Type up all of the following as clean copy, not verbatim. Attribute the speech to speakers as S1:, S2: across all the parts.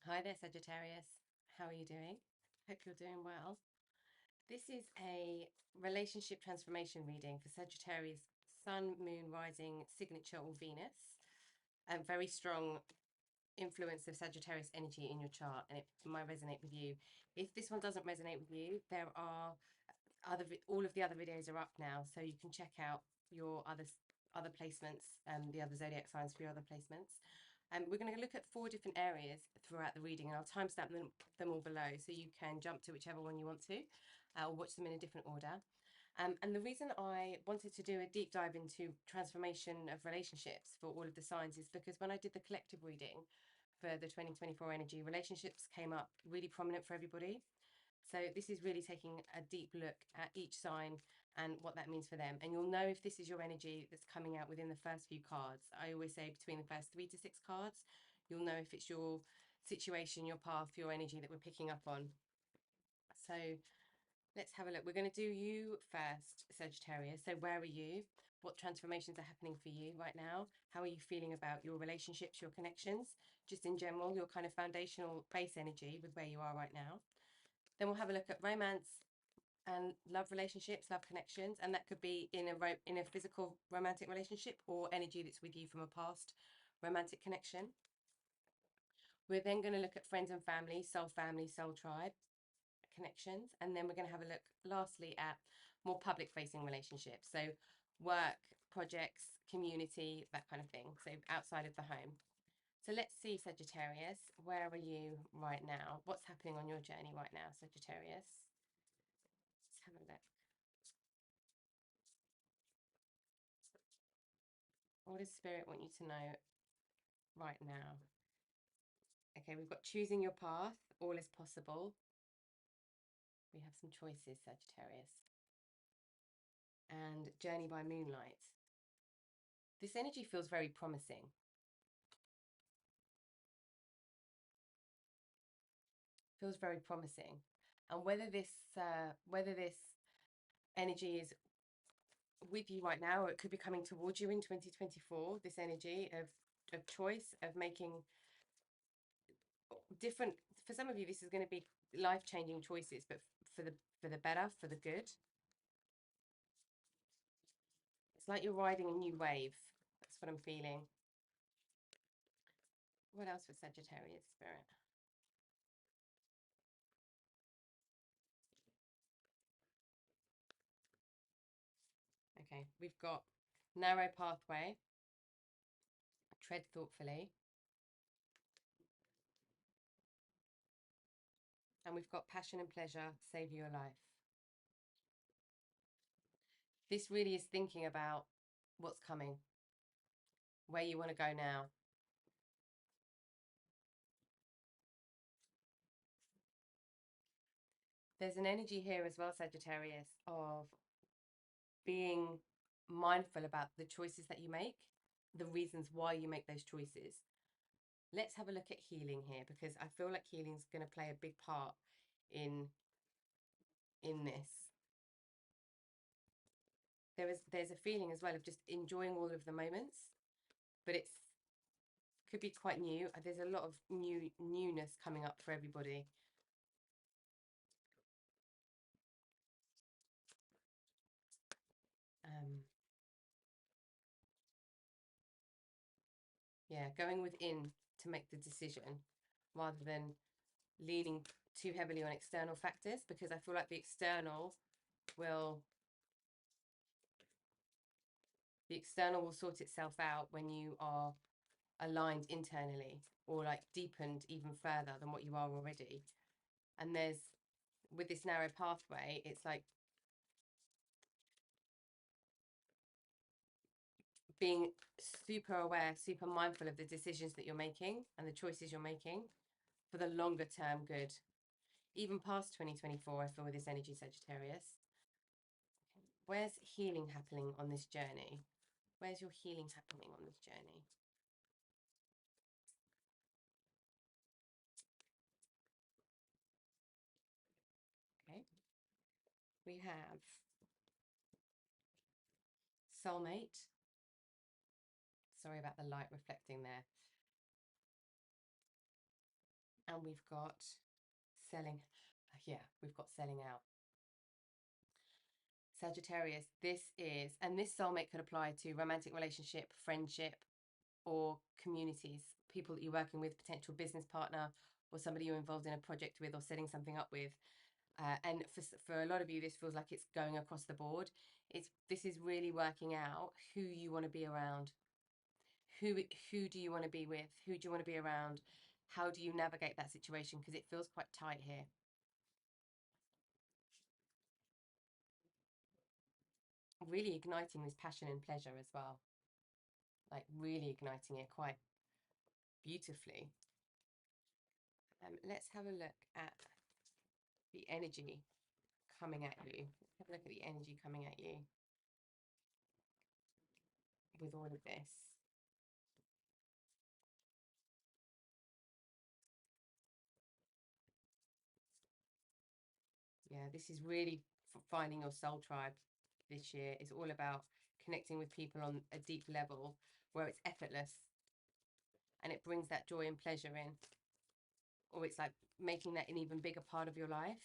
S1: Hi there, Sagittarius. How are you doing? Hope you're doing well. This is a relationship transformation reading for Sagittarius Sun, Moon, Rising, Signature, or Venus. A very strong influence of Sagittarius energy in your chart, and it might resonate with you. If this one doesn't resonate with you, there are all of the other videos are up now, so you can check out your other placements and the other zodiac signs for your other placements. And we're going to look at 4 different areas throughout the reading, and I'll timestamp them all below so you can jump to whichever one you want to, or watch them in a different order. And the reason I wanted to do a deep dive into transformation of relationships for all of the signs is because when I did the collective reading for the 2024 energy, relationships came up really prominent for everybody. So this is really taking a deep look at each sign and what that means for them. And you'll know if this is your energy that's coming out within the first few cards. I always say between the first 3 to 6 cards, you'll know if it's your situation, your path, your energy that we're picking up on. So let's have a look. We're going to do you first, Sagittarius. So where are you? What transformations are happening for you right now? How are you feeling about your relationships, your connections, just in general, your kind of foundational base energy with where you are right now? Then we'll have a look at romance and love relationships, love connections, and that could be in a physical romantic relationship or energy that's with you from a past romantic connection. We're then going to look at friends and family, soul tribe connections, and then we're going to have a look lastly at more public facing relationships, so work, projects, community, that kind of thing, so outside of the home. So let's see, Sagittarius, where are you right now? What's happening on your journey right now, Sagittarius? Let's have a look. What does Spirit want you to know right now? Okay, we've got choosing your path, all is possible. We have some choices, Sagittarius. And journey by moonlight. This energy feels very promising. Feels very promising. And whether this energy is with you right now, or it could be coming towards you in 2024, this energy of choice, of making different, for some of you this is going to be life-changing choices, but for the better, for the good. It's like you're riding a new wave. That's what I'm feeling. What else for Sagittarius Spirit? Okay, we've got narrow pathway, tread thoughtfully, and we've got passion and pleasure, save your life. This really is thinking about what's coming, where you want to go now. There's an energy here as well, Sagittarius, of being mindful about the choices that you make, the reasons why you make those choices. Let's have a look at healing here, because I feel like healing is going to play a big part in this. There's a feeling as well of just enjoying all of the moments, but it's could be quite new. There's a lot of newness coming up for everybody. Yeah, going within to make the decision rather than leaning too heavily on external factors, because I feel like the external will sort itself out when you are aligned internally, or like deepened even further than what you are already. And with this narrow pathway, it's like being super aware, super mindful of the decisions that you're making and the choices you're making for the longer term good, even past 2024. I feel with this energy, Sagittarius. Where's healing happening on this journey? Where's your healing happening on this journey? Okay. We have soulmate. Sorry about the light reflecting there. And we've got selling. Yeah, we've got selling out. Sagittarius, this is, and this soulmate could apply to romantic relationship, friendship, or communities, people that you're working with, potential business partner, or somebody you're involved in a project with or setting something up with. And for a lot of you, this feels like it's going across the board. This is really working out who you want to be around. Who do you want to be with? Who do you want to be around? How do you navigate that situation? Because it feels quite tight here. Really igniting this passion and pleasure as well. Like really igniting it quite beautifully. Let's have a look at the energy coming at you. Let's have a look at the energy coming at you with all of this. Yeah, this is really finding your soul tribe this year. It's all about connecting with people on a deep level where it's effortless and it brings that joy and pleasure in. Or it's like making that an even bigger part of your life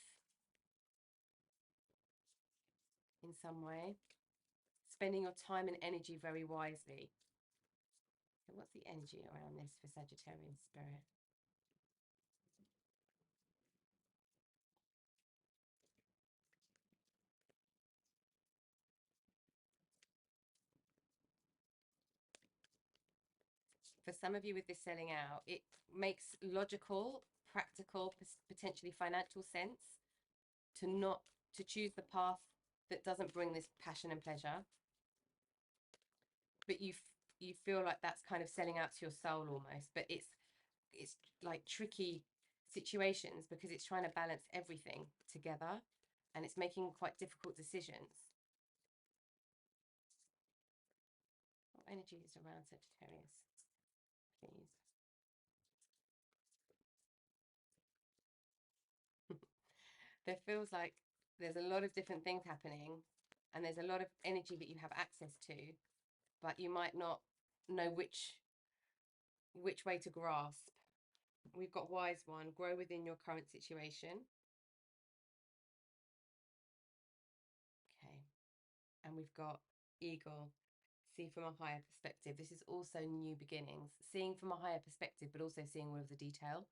S1: in some way. Spending your time and energy very wisely. So what's the energy around this for Sagittarian spirit? For some of you with this selling out, it makes logical, practical, potentially financial sense to not to choose the path that doesn't bring this passion and pleasure, but you feel like that's kind of selling out to your soul almost. But it's like tricky situations because it's trying to balance everything together and it's making quite difficult decisions. What energy is around Sagittarius, please? There feels like there's a lot of different things happening and there's a lot of energy that you have access to, but you might not know which way to grasp. We've got wise one, grow within your current situation. Okay. And we've got eagle, see from a higher perspective. This is also new beginnings, seeing from a higher perspective, but also seeing all of the detail.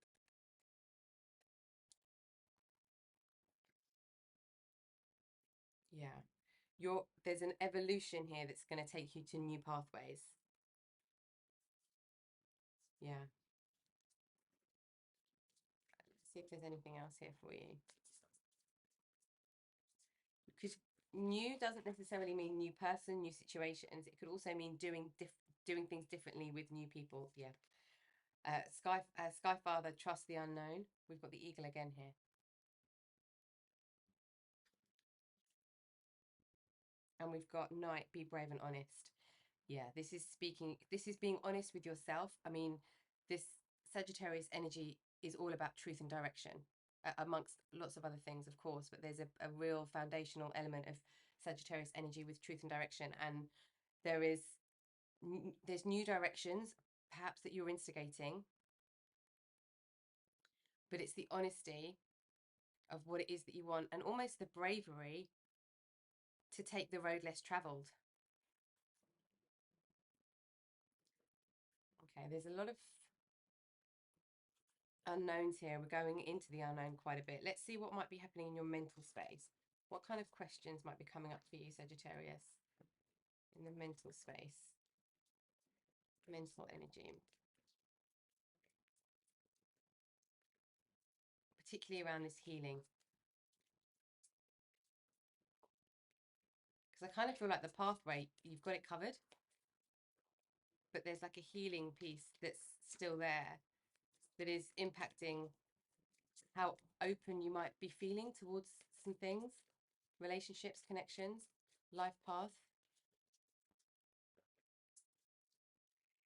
S1: Yeah. There's an evolution here that's going to take you to new pathways. Yeah. Let's see if there's anything else here for you. Because new doesn't necessarily mean new person, new situations. It could also mean doing things differently with new people. Yeah. Sky Father, trust the unknown. We've got the eagle again here. And we've got Knight, be brave and honest. Yeah, this is being honest with yourself. I mean, this Sagittarius energy is all about truth and direction, amongst lots of other things, of course, but there's a real foundational element of Sagittarius energy with truth and direction. And there's new directions, perhaps that you're instigating, but it's the honesty of what it is that you want and almost the bravery to take the road less traveled. Okay, there's a lot of unknowns here. We're going into the unknown quite a bit. Let's see what might be happening in your mental space. What kind of questions might be coming up for you, Sagittarius, in the mental space? Mental energy. Particularly around this healing. Because I kind of feel like the pathway, you've got it covered, but there's like a healing piece that's still there that is impacting how open you might be feeling towards some things, relationships, connections, life path.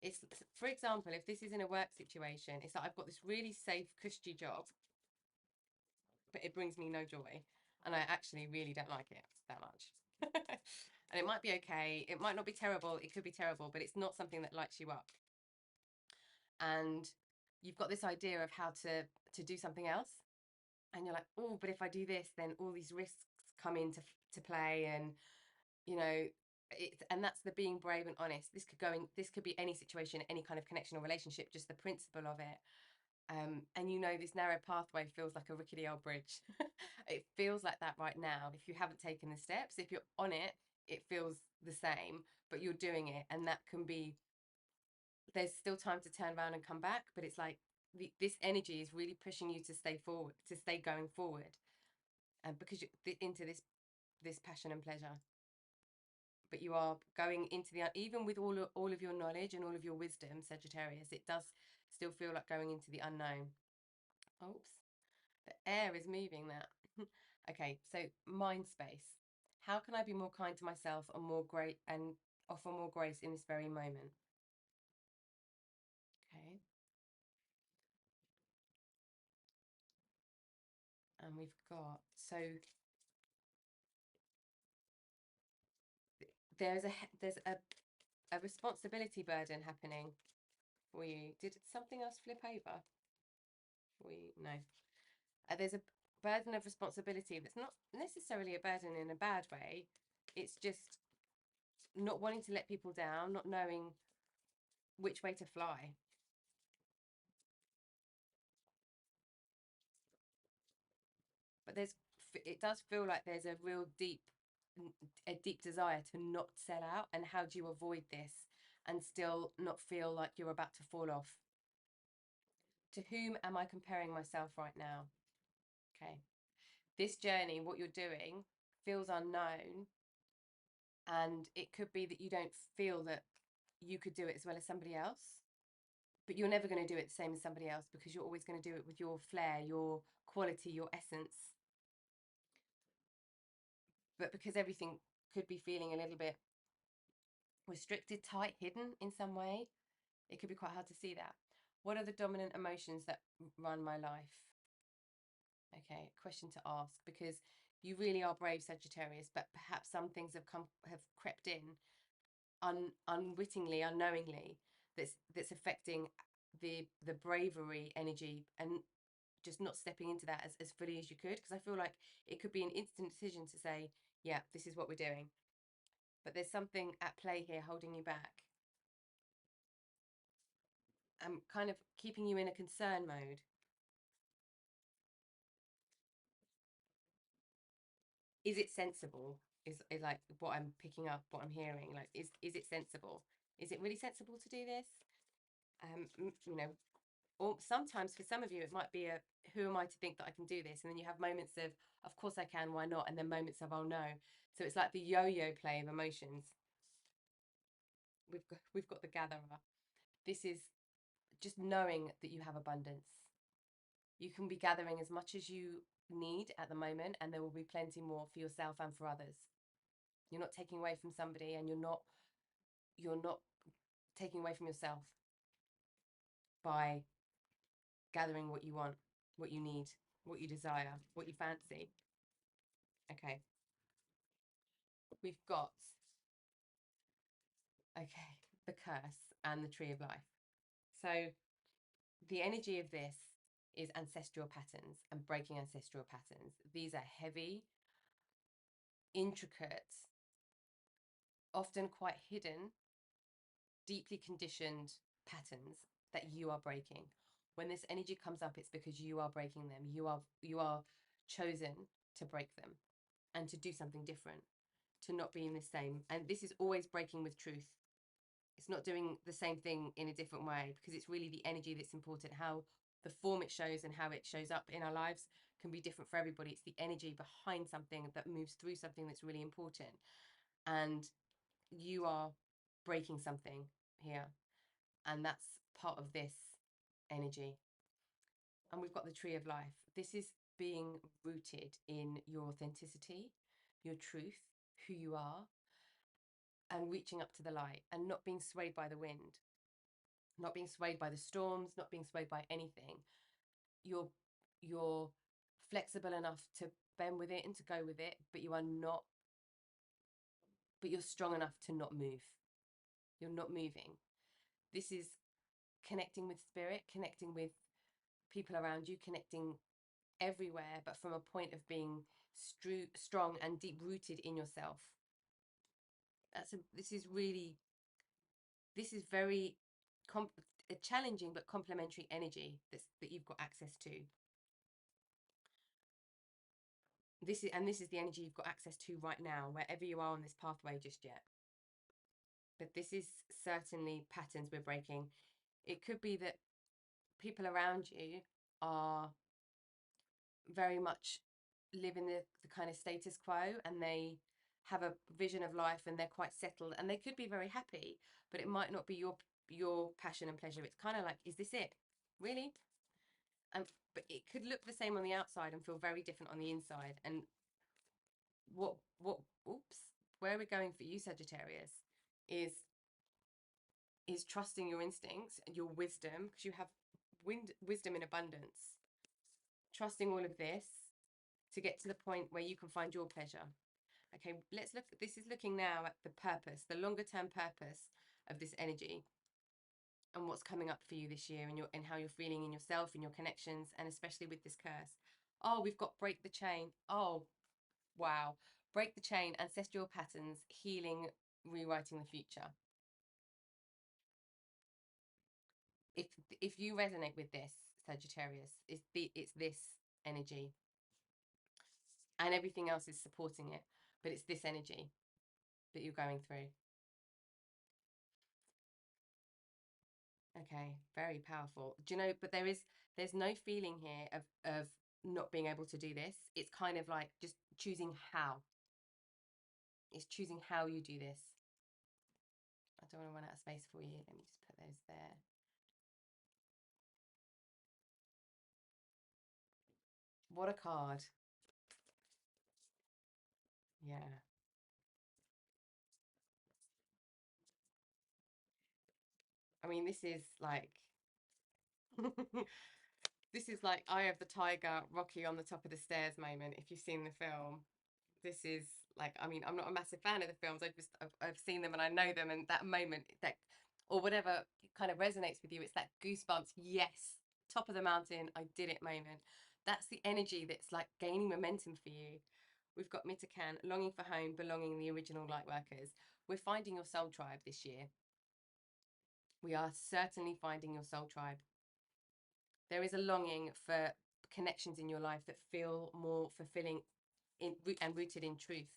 S1: It's, for example, if this is in a work situation, it's like I've got this really safe, cushy job, but it brings me no joy. And I actually really don't like it that much. And it might be okay. It might not be terrible. It could be terrible, but it's not something that lights you up. And you've got this idea of how to to do something else, and you're like, oh, but if I do this, then all these risks come into to play, and you know, and that's the being brave and honest. This could be any situation, any kind of connection or relationship, just the principle of it. And you know, this narrow pathway feels like a rickety old bridge. It feels like that right now. If you haven't taken the steps, if you're on it, it feels the same, but you're doing it. And that can be, there's still time to turn around and come back, but it's like this energy is really pushing you to stay forward, to stay going forward, and because into this passion and pleasure. But you are going into the, even with all of your knowledge and all of your wisdom, Sagittarius, it does still feel like going into the unknown. Oops, the air is moving that. Okay, so mind space. How can I be more kind to myself and more great and offer more grace in this very moment? Okay, and we've got, so there's a there's a responsibility burden happening for you. Did something else flip over for you? No. There's a burden of responsibility that's not necessarily a burden in a bad way. It's just not wanting to let people down, not knowing which way to fly. But it does feel like there's a deep desire to not sell out. And how do you avoid this and still not feel like you're about to fall off? To whom am I comparing myself right now? Okay. This journey, what you're doing, feels unknown. And it could be that you don't feel that you could do it as well as somebody else, but you're never going to do it the same as somebody else, because you're always going to do it with your flair, your quality, your essence. But because everything could be feeling a little bit restricted, tight, hidden in some way, it could be quite hard to see that. What are the dominant emotions that run my life? Okay, question to ask, because you really are brave, Sagittarius, but perhaps some things have crept in unwittingly, unknowingly, that's affecting the bravery energy, and just not stepping into that as fully as you could. Because I feel like it could be an instant decision to say, yeah, this is what we're doing, but there's something at play here holding you back, and kind of keeping you in a concern mode. Is it sensible? Is like what I'm picking up, what I'm hearing. Like, is it sensible? Is it really sensible to do this? You know, or sometimes for some of you it might be a, who am I to think that I can do this? And then you have moments of course I can, why not? And then moments of, oh no. So it's like the yo-yo play of emotions. We've got the gatherer. This is just knowing that you have abundance. You can be gathering as much as you need at the moment, and there will be plenty more for yourself and for others. You're not taking away from somebody, and you're not taking away from yourself by gathering what you want, what you need, what you desire, what you fancy. Okay. We've got, okay, the curse and the tree of life. So the energy of this is ancestral patterns and breaking ancestral patterns. These are heavy, intricate, often quite hidden, deeply conditioned patterns that you are breaking. When this energy comes up, it's because you are breaking them. You are chosen to break them and to do something different, to not be in the same. And this is always breaking with truth. It's not doing the same thing in a different way, because it's really the energy that's important. How the form it shows and how it shows up in our lives can be different for everybody. It's the energy behind something that moves through something that's really important. And you are breaking something here. And that's part of this energy. And we've got the tree of life. This is being rooted in your authenticity, your truth, who you are, and reaching up to the light and not being swayed by the wind, not being swayed by the storms, not being swayed by anything. You're flexible enough to bend with it and to go with it, but you're strong enough to not move. You're not moving. This is connecting with spirit, connecting with people around you, connecting everywhere, but from a point of being strong and deep rooted in yourself. This is really, this is very challenging but complementary energy that you've got access to. This is the energy you've got access to right now, wherever you are on this pathway just yet. But this is certainly patterns we're breaking. It could be that people around you are very much living the kind of status quo, and they have a vision of life and they're quite settled and they could be very happy, but it might not be your passion and pleasure. It's kind of like, is this it? Really? But it could look the same on the outside and feel very different on the inside. And oops, where we're going for you, Sagittarius, is trusting your instincts and your wisdom, because you have wisdom in abundance. Trusting all of this to get to the point where you can find your pleasure. Okay, let's look. This is looking now at the purpose, the longer term purpose of this energy, and what's coming up for you this year, and how you're feeling in yourself, in your connections, and especially with this curse. Oh, we've got break the chain. Oh, wow. Break the chain, ancestral patterns, healing, rewriting the future. If you resonate with this, Sagittarius, it's this energy, and everything else is supporting it, but it's this energy that you're going through. Okay, very powerful. Do you know, but there's no feeling here of not being able to do this. It's kind of like just choosing how. It's choosing how you do this. I don't want to run out of space for you. Let me just put those there. What a card. Yeah. I mean, this is like this is like Eye of the Tiger, Rocky on the top of the stairs moment, if you've seen the film. This is like, I mean, I'm not a massive fan of the films. I've seen them and I know them, and that moment, that, or whatever kind of resonates with you, it's that goosebumps, yes, top of the mountain, I did it moment. That's the energy that's like gaining momentum for you. We've got Mitakan, longing for home, belonging, the original light workers. We're finding your soul tribe this year. We are certainly finding your soul tribe. There is a longing for connections in your life that feel more fulfilling and rooted in truth,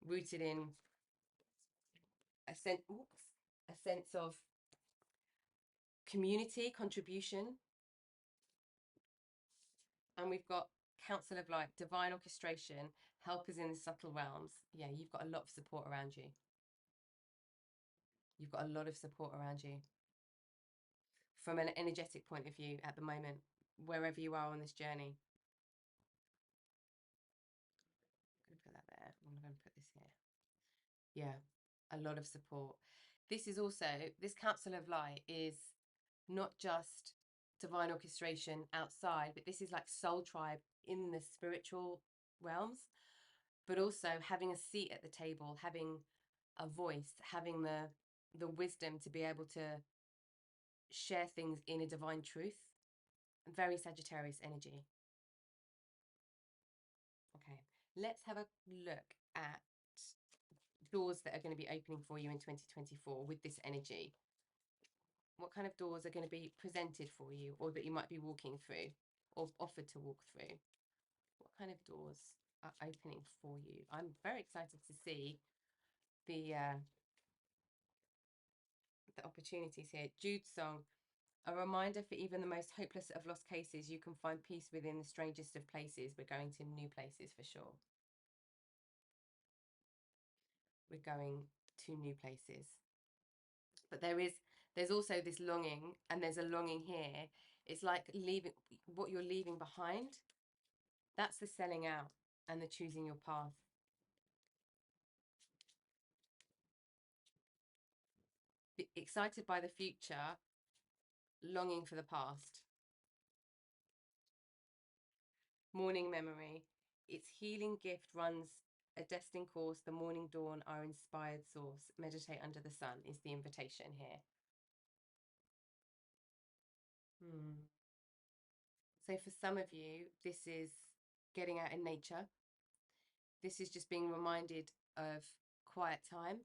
S1: rooted in a sense of community, contribution. And we've got Council of Light, divine orchestration, helpers in the subtle realms. Yeah, you've got a lot of support around you. You've got a lot of support around you. From an energetic point of view at the moment, wherever you are on this journey. I'm going to put that there. I'm going to put this here. Yeah, a lot of support. This is also, this Council of Light is not just divine orchestration outside, but this is like soul tribe in the spiritual realms, but also having a seat at the table, having a voice, having the wisdom to be able to share things in a divine truth. Very Sagittarius energy. Okay, let's have a look at doors that are going to be opening for you in 2024 with this energy. What kind of doors are going to be presented for you, or that you might be walking through or offered to walk through? What kind of doors are opening for you? I'm very excited to see the opportunities here. Jude's song, a reminder for even the most hopeless of lost cases, you can find peace within the strangest of places. We're going to new places for sure. We're going to new places. But there's also this longing, and there's a longing here. It's like leaving what you're leaving behind. That's the selling out and the choosing your path. Be excited by the future, longing for the past. Morning memory. Its healing gift runs a destined course. The morning dawn, our inspired source. Meditate under the sun is the invitation here. So for some of you, this is getting out in nature. This is just being reminded of quiet time,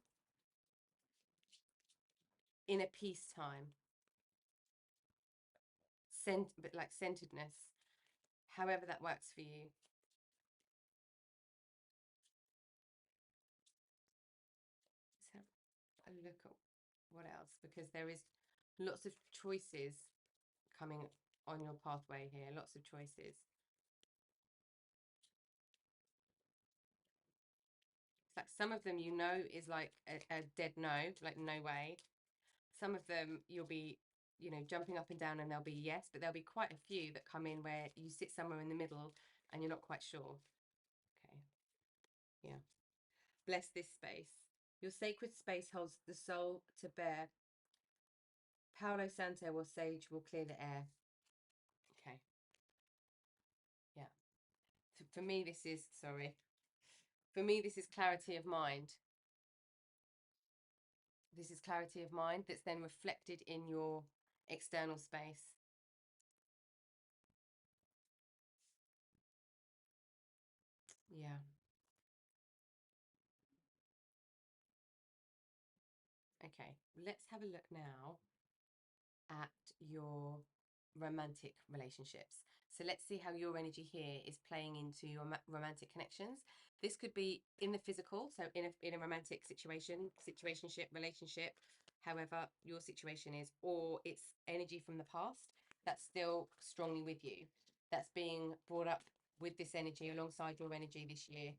S1: inner peace time, but like centeredness, however that works for you. Let's have a look at what else, because there is lots of choices coming on your pathway here, lots of choices. It's like some of them is like a dead no, like no way. Some of them you'll be, jumping up and down and there'll be yes, but there'll be quite a few that come in where you sit somewhere in the middle and you're not quite sure. Okay. Yeah. Bless this space. Your sacred space holds the soul to bear. Paolo Santo or Sage will clear the air. Okay. Yeah. For me, this is, sorry. For me, this is clarity of mind. This is clarity of mind that's then reflected in your external space. Yeah. Okay. Let's have a look now at your romantic relationships. So let's see how your energy here is playing into your romantic connections. This could be in the physical, so in a romantic situationship, relationship, however your situation is, or it's energy from the past that's still strongly with you, that's being brought up with this energy alongside your energy this year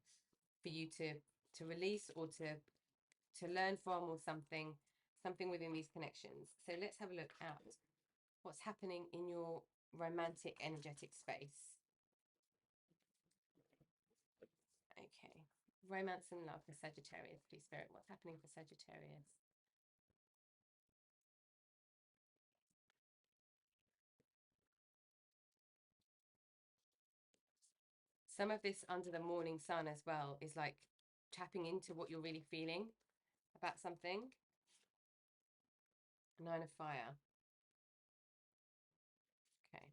S1: for you to release or to learn from, or something within these connections. So let's have a look at what's happening in your romantic energetic space. Okay. Romance and love for Sagittarius, please, Spirit. What's happening for Sagittarius? Some of this under the morning sun as well is like tapping into what you're really feeling about something. Nine of Fire. Okay.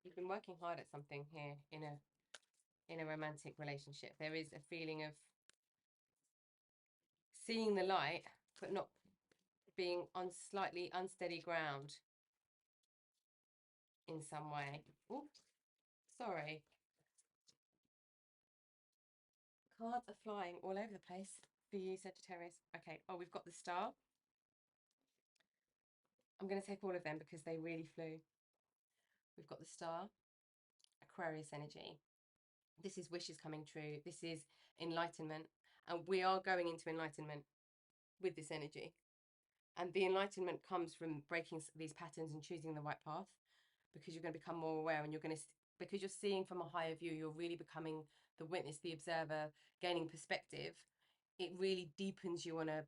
S1: You've been working hard at something here in a romantic relationship. There is a feeling of seeing the light, but not being on slightly unsteady ground in some way. Oops, sorry. Cards are flying all over the place for you, Sagittarius. Okay. Oh, we've got the Star. I'm going to take all of them because they really flew. We've got the Star, Aquarius energy. This is wishes coming true. This is enlightenment. And we are going into enlightenment with this energy. And the enlightenment comes from breaking these patterns and choosing the right path, because you're going to become more aware, and because you're seeing from a higher view, you're really becoming the witness, the observer, gaining perspective. It really deepens you and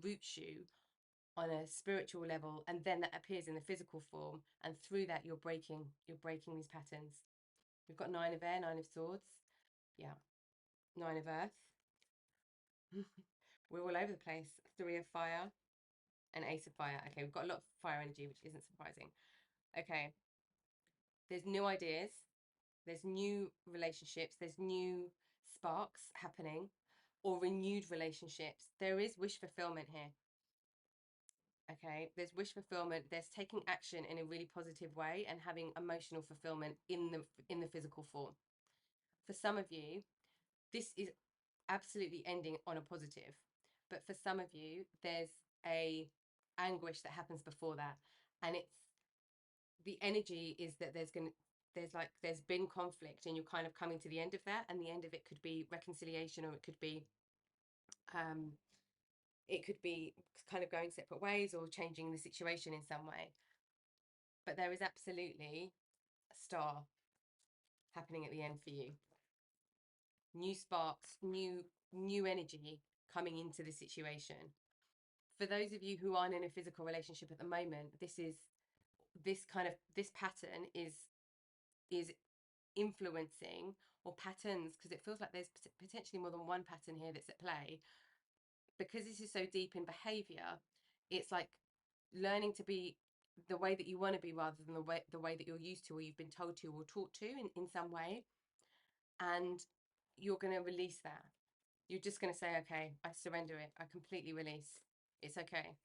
S1: roots you on a spiritual level, and then that appears in the physical form, and through that you're breaking these patterns. We've got Nine of Air, Nine of Swords, yeah, Nine of Earth. We're all over the place. Three of Fire and Ace of Fire. Okay, we've got a lot of fire energy, which isn't surprising. Okay, there's new ideas, there's new relationships, there's new sparks happening, or renewed relationships. There is wish fulfillment here. Okay, there's wish fulfillment, there's taking action in a really positive way and having emotional fulfillment in the physical form. For some of you, this is absolutely ending on a positive, but for some of you, there's a anguish that happens before that, and it's the energy is that there's been conflict, and you're kind of coming to the end of that, and the end of it could be reconciliation, or um it could be kind of going separate ways or changing the situation in some way. But there is absolutely a Star happening at the end for you. New sparks, new energy coming into the situation. For those of you who aren't in a physical relationship at the moment, this pattern is influencing, or patterns, because it feels like there's potentially more than one pattern here that's at play. Because this is so deep in behavior, it's like learning to be the way that you want to be rather than the way that you're used to or you've been told to or taught to in some way. And you're going to release that. You're just going to say, okay, I surrender it. I completely release. It's okay.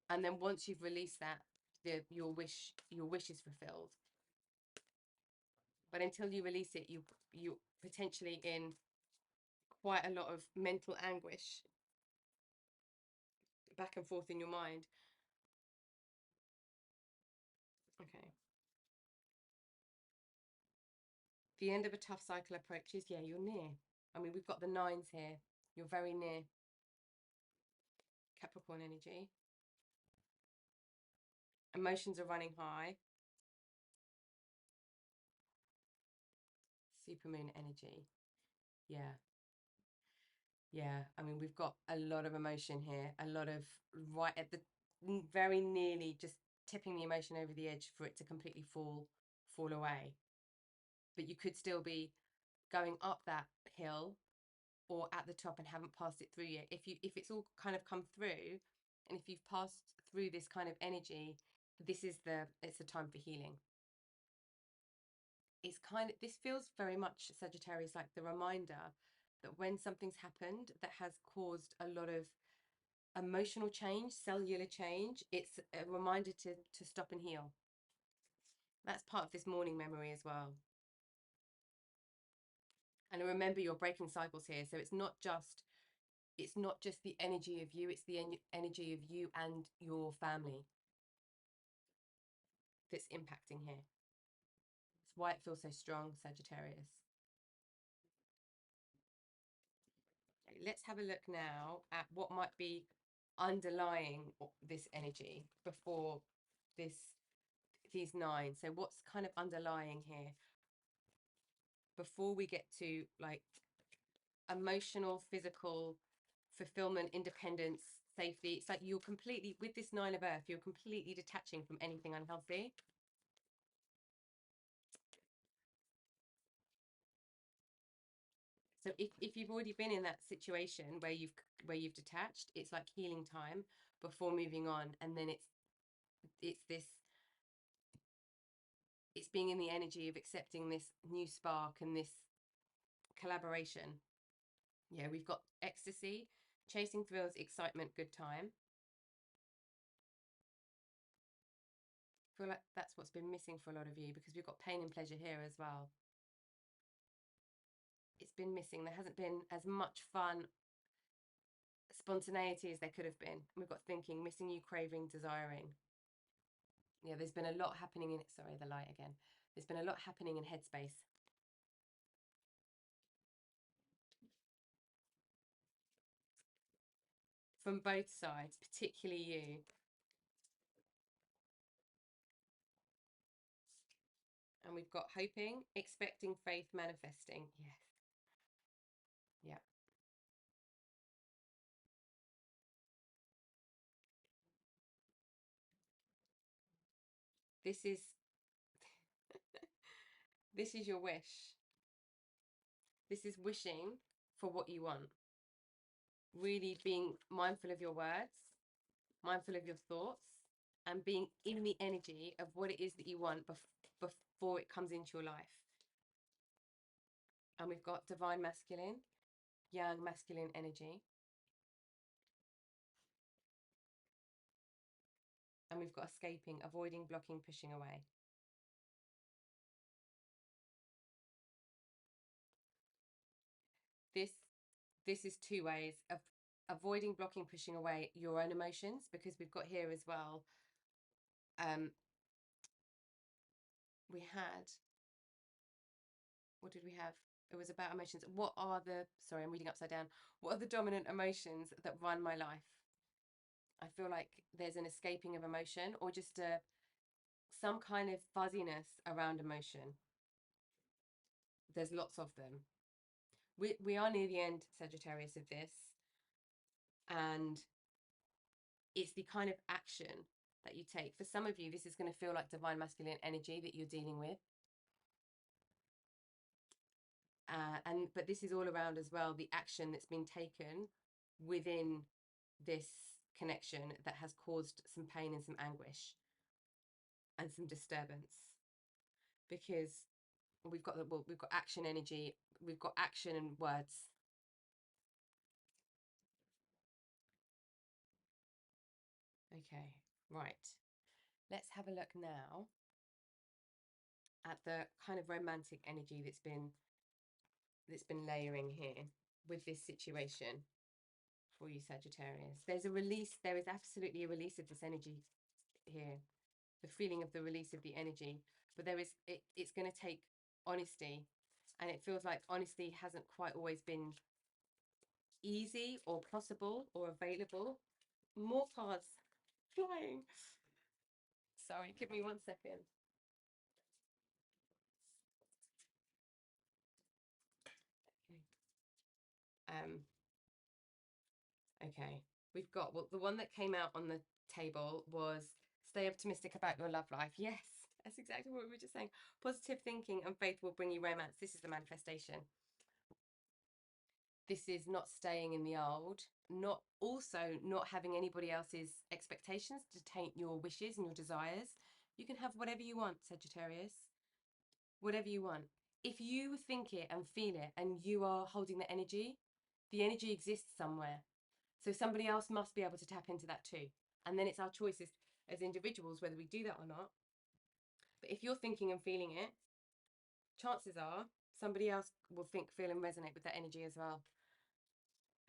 S1: And then once you've released that, your wish is fulfilled. But until you release it, you potentially in quite a lot of mental anguish back and forth in your mind. Okay. The end of a tough cycle approaches. Yeah, you're near. I mean, we've got the nines here. You're very near. Capricorn energy. Emotions are running high. Supermoon energy. Yeah. Yeah. I mean, we've got a lot of emotion here. A lot of right at the very nearly just tipping the emotion over the edge for it to completely fall away. But you could still be going up that hill or at the top and haven't passed it through yet. If it's all kind of come through, and if you've passed through this kind of energy, it's a time for healing. It's kind of, this feels very much, Sagittarius, like the reminder that when something's happened that has caused a lot of emotional change, cellular change, it's a reminder to stop and heal. That's part of this morning memory as well. And remember, you're breaking cycles here, so it's not just the energy of you, it's the energy of you and your family that's impacting here. It's why it feels so strong, Sagittarius. Okay, let's have a look now at what might be underlying this energy before these nine. So what's kind of underlying here before we get to like emotional, physical fulfillment, independence, safety. It's like you're completely, with this nine of earth, you're completely detaching from anything unhealthy. So if you've already been in that situation where you've detached, it's like healing time before moving on. And then it's being in the energy of accepting this new spark and this collaboration. Yeah, we've got ecstasy, chasing thrills, excitement, good time. I feel like that's what's been missing for a lot of you, because we've got pain and pleasure here as well. It's been missing. There hasn't been as much fun, spontaneity as there could have been. We've got thinking, missing you, craving, desiring. Yeah, there's been a lot happening in it. Sorry, the light again. There's been a lot happening in headspace. From both sides, particularly you. And we've got hoping, expecting, faith, manifesting. Yes. Yeah. This is this is your wish. This is wishing for what you want. Really being mindful of your words, mindful of your thoughts, and being in the energy of what it is that you want before it comes into your life. And we've got divine masculine, yang masculine energy. And we've got escaping, avoiding, blocking, pushing away. This is two ways of avoiding, blocking, pushing away your own emotions, because we've got here as well. We had, what did we have? It was about emotions. Sorry, I'm reading upside down. What are the dominant emotions that run my life? I feel like there's an escaping of emotion, or just some kind of fuzziness around emotion. There's lots of them. We are near the end, Sagittarius, of this. And it's the kind of action that you take. For some of you, this is going to feel like divine masculine energy that you're dealing with. But this is all around as well the action that's been taken within this connection that has caused some pain and some anguish and some disturbance, because we've got we've got action energy, we've got action and words. Okay, right. Let's have a look now at the kind of romantic energy that's been layering here with this situation for you, Sagittarius. There's a release. There is absolutely a release of this energy here. The feeling of the release of the energy, but it's going to take honesty, and it feels like honesty hasn't quite always been easy or possible or available. More cards flying. Sorry, give me 1 second. Okay. Okay. We've got, well, the one that came out on the table was stay optimistic about your love life. Yes, that's exactly what we were just saying. Positive thinking and faith will bring you romance. This is the manifestation. This is not staying in the old, not having anybody else's expectations to taint your wishes and your desires. You can have whatever you want, Sagittarius, whatever you want. If you think it and feel it and you are holding the energy exists somewhere. So somebody else must be able to tap into that too. And then it's our choices as individuals whether we do that or not. But if you're thinking and feeling it, chances are somebody else will think, feel, and resonate with that energy as well.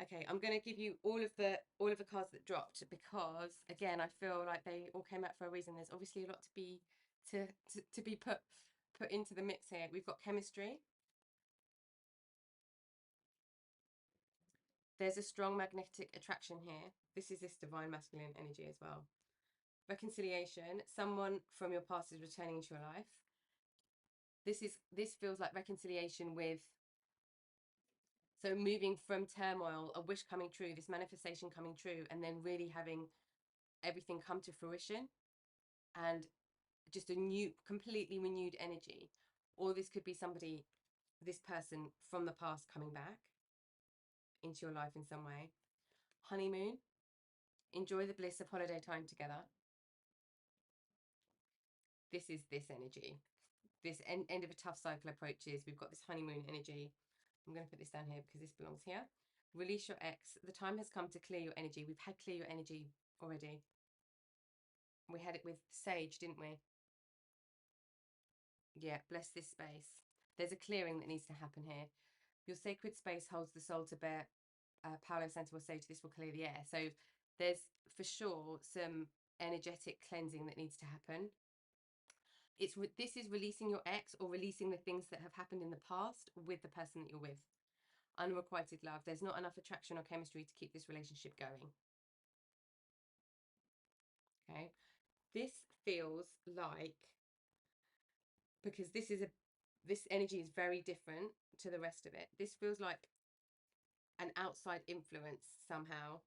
S1: Okay, I'm going to give you all of the cards that dropped, because again, I feel like they all came out for a reason. There's obviously a lot to be put into the mix here. We've got chemistry. There's a strong magnetic attraction here. This is this divine masculine energy as well. Reconciliation. Someone from your past is returning into your life. This feels like reconciliation with, so moving from turmoil, a wish coming true, this manifestation coming true, and then really having everything come to fruition, and just a new, completely renewed energy. Or this could be somebody, this person from the past coming back into your life in some way. Honeymoon. Enjoy the bliss of holiday time together. This is this energy. This end of a tough cycle approaches. We've got this honeymoon energy. I'm going to put this down here because this belongs here. Release your ex. The time has come to clear your energy. We've had clear your energy already. We had it with Sage, didn't we? Yeah, bless this space. There's a clearing that needs to happen here. Your sacred space holds the soul to bear. Paolo Santo will say, this will clear the air. So there's for sure some energetic cleansing that needs to happen. This is releasing your ex, or releasing the things that have happened in the past with the person that you're with. Unrequited love. There's not enough attraction or chemistry to keep this relationship going. Okay. This feels like, because this energy is very different to the rest of it. This feels like an outside influence somehow.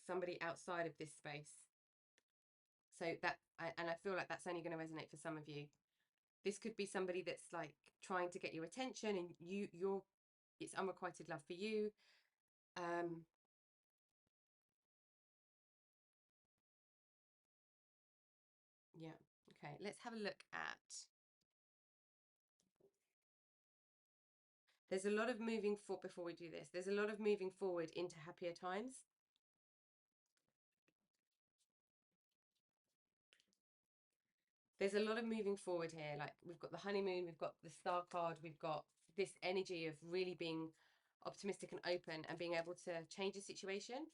S1: Somebody outside of this space. So that, and I feel like that's only going to resonate for some of you. This could be somebody that's like trying to get your attention, and it's unrequited love for you. Yeah. Okay. Let's have a look at. There's a lot of moving forward before we do this. There's a lot of moving forward into happier times. There's a lot of moving forward here. Like, we've got the honeymoon, we've got the star card, we've got this energy of really being optimistic and open and being able to change a situation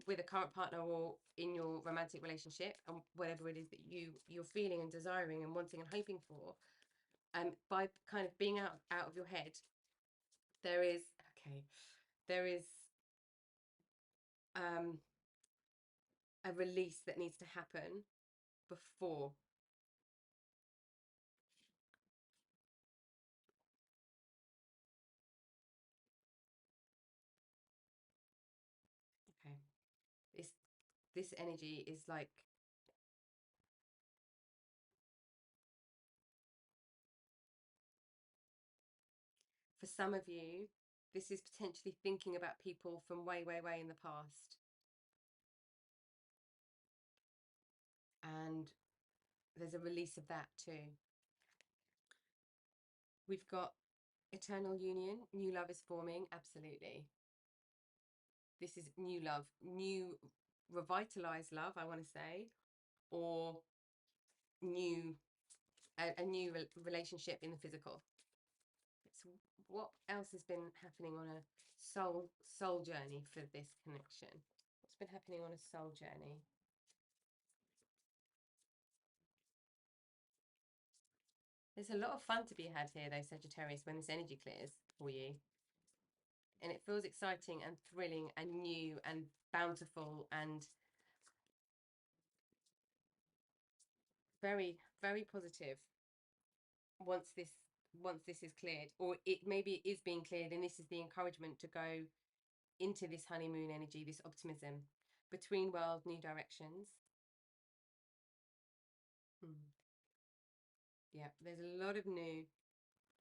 S1: with a current partner or in your romantic relationship, and whatever it is that you're feeling and desiring and wanting and hoping for. By kind of being out of your head, there is a release that needs to happen before. Okay. This energy is like, for some of you, This is potentially thinking about people from way, way, way in the past. And there's a release of that too. We've got eternal union, new love is forming, absolutely. This is new love, new revitalized love, I want to say, or new a new relationship in the physical. So what else has been happening on a soul journey for this connection? What's been happening on a soul journey? There's a lot of fun to be had here though, Sagittarius, when this energy clears for you. And it feels exciting and thrilling and new and bountiful and very, very positive once this is cleared, or it maybe it is being cleared, and this is the encouragement to go into this honeymoon energy, this optimism, between world, new directions. Yeah, there's a lot of new,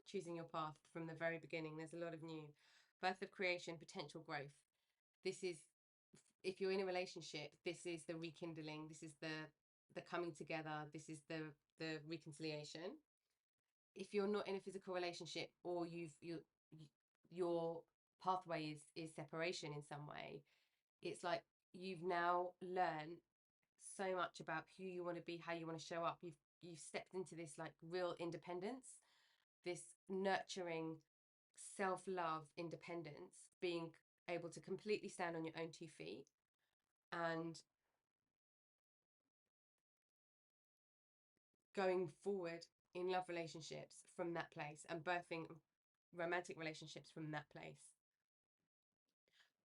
S1: choosing your path from the very beginning. There's a lot of new, birth of creation, potential growth. This is, if you're in a relationship, this is the rekindling. This is the coming together. This is the reconciliation. If you're not in a physical relationship, or your pathway is separation in some way, it's like you've now learned so much about who you want to be, how you want to show up. You've stepped into this like real independence, this nurturing self-love independence, being able to completely stand on your own 2 feet and going forward in love relationships from that place, and birthing romantic relationships from that place.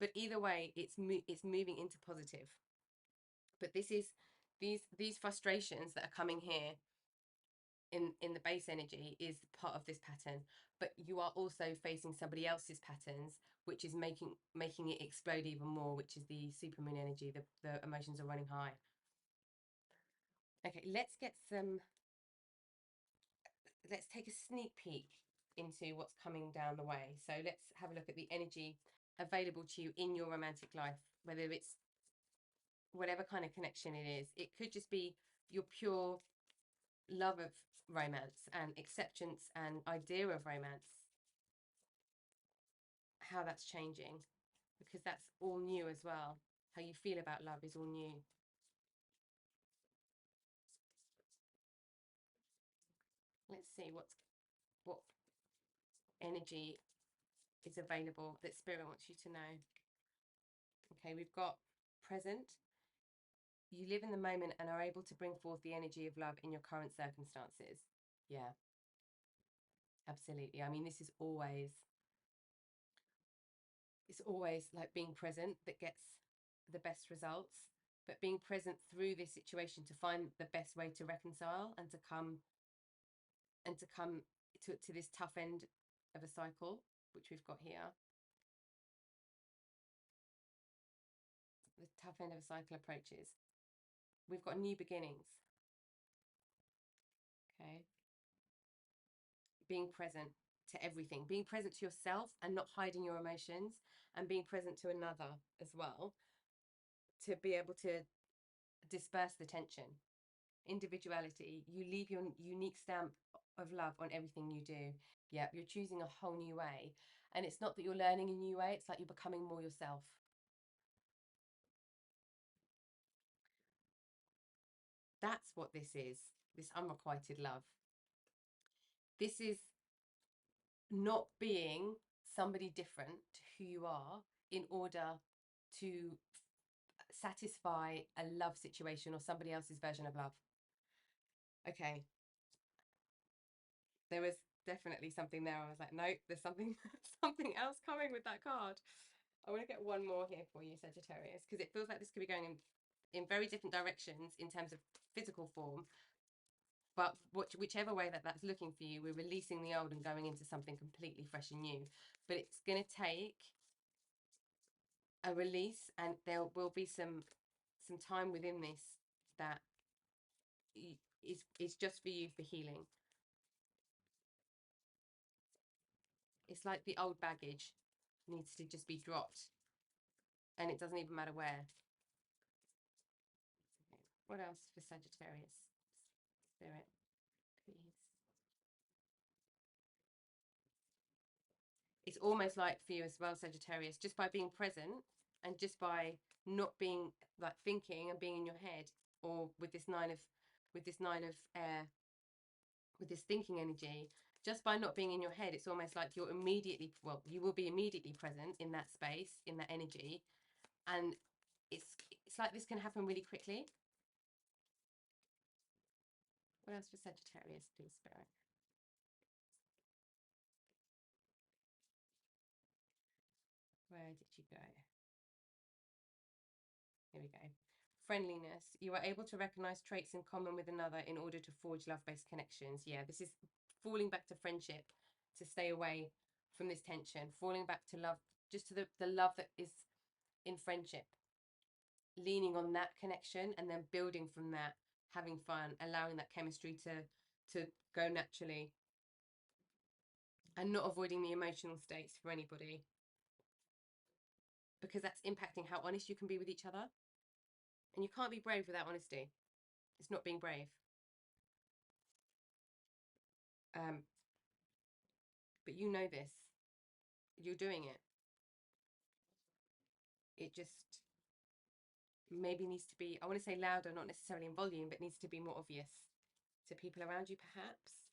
S1: But either way, it's moving into positive. But this is these frustrations that are coming here in the base energy is part of this pattern, but you are also facing somebody else's patterns, which is making it explode even more, which is the supermoon energy. The emotions are running high. Okay, let's take a sneak peek into what's coming down the way. So let's have a look at the energy available to you in your romantic life, whether it's whatever kind of connection it is. It could just be your pure love of romance and acceptance and idea of romance, how that's changing, because that's all new as well. How you feel about love is all new. Let's see what energy is available that Spirit wants you to know. Okay, we've got present. You live in the moment and are able to bring forth the energy of love in your current circumstances. Yeah, absolutely. I mean, this is always, it's always like being present that gets the best results, but being present through this situation to find the best way to reconcile and to come to this tough end of a cycle, which we've got here. The tough end of a cycle approaches. We've got new beginnings. Okay. Being present to everything, being present to yourself and not hiding your emotions, and being present to another as well, to be able to disperse the tension. Individuality, you leave your unique stamp of love on everything you do. Yeah, you're choosing a whole new way, and it's not that you're learning a new way, it's like you're becoming more yourself. That's what this is, this unrequited love. This is not being somebody different to who you are in order to satisfy a love situation or somebody else's version of love. Okay. There was definitely something there. I was like, nope, there's something something else coming with that card. I want to get one more here for you, Sagittarius, because it feels like this could be going in very different directions in terms of physical form. But whichever way that's looking for you, we're releasing the old and going into something completely fresh and new. But it's going to take a release, and there will be some time within this that is just for you, for healing. It's like the old baggage needs to just be dropped, and it doesn't even matter where. Okay. What else for Sagittarius? Spirit, please. It's almost like for you as well, Sagittarius, just by being present and just by not being like thinking and being in your head, or with this nine of air, with this thinking energy, just by not being in your head, it's almost like you're immediately, well, you will be immediately present in that space, in that energy, and it's like this can happen really quickly. What else for Sagittarius, please, Spirit? Where did you go? Here we go. Friendliness. You are able to recognize traits in common with another in order to forge love-based connections. Yeah, this is falling back to friendship, to stay away from this tension, falling back to love, just to the love that is in friendship, leaning on that connection and then building from that, having fun, allowing that chemistry to go naturally, and not avoiding the emotional states for anybody, because that's impacting how honest you can be with each other. And you can't be brave without honesty. It's not being brave. But you know this. You're doing it. It just maybe needs to be, I want to say louder, not necessarily in volume, but needs to be more obvious to people around you, perhaps.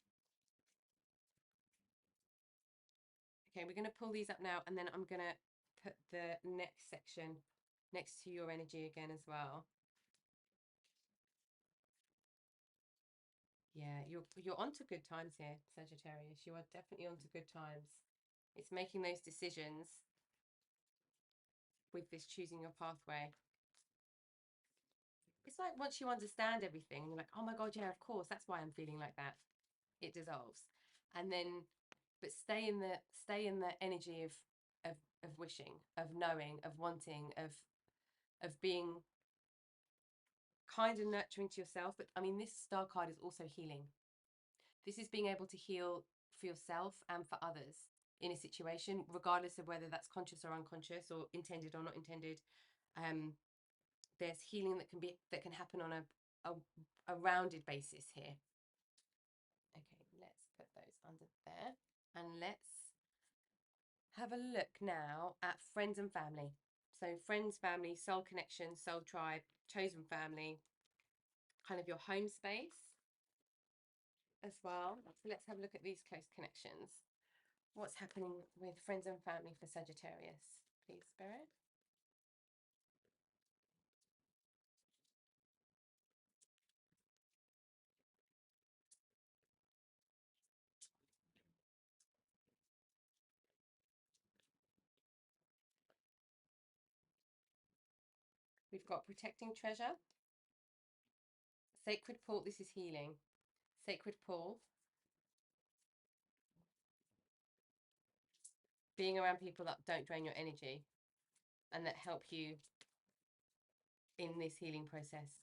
S1: Okay, we're going to pull these up now, and then I'm going to put the next section next to your energy again as well. Yeah, you're onto good times here, Sagittarius. You are definitely onto good times. It's making those decisions with this choosing your pathway. It's like once you understand everything, and you're like, oh my God, yeah, of course, that's why I'm feeling like that. It dissolves. And then, but stay in the energy of wishing, of knowing, of wanting, of being kind and nurturing to yourself. But I mean, this star card is also healing. This is being able to heal for yourself and for others in a situation, regardless of whether that's conscious or unconscious, or intended or not intended. There's healing that can happen on a rounded basis here. Okay, let's put those under there, and let's have a look now at friends and family. So friends, family, soul connection, soul tribe, chosen family, kind of your home space as well. So let's have a look at these close connections. What's happening with friends and family for Sagittarius, please, Spirit? We've got protecting treasure, sacred pool. This is healing. Sacred pool. Being around people that don't drain your energy and that help you in this healing process.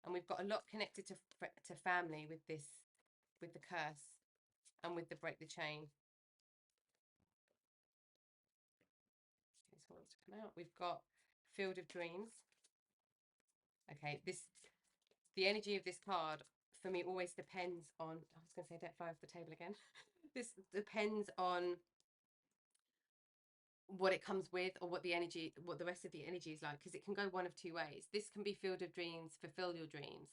S1: And we've got a lot connected to family with this, with the curse and with the break the chain. This wants to come out. We've got field of dreams. Okay, the energy of this card for me always depends on, I was going to say don't fly off the table again. This depends on what it comes with, or what the rest of the energy is like, because it can go one of two ways. This can be field of dreams, fulfill your dreams,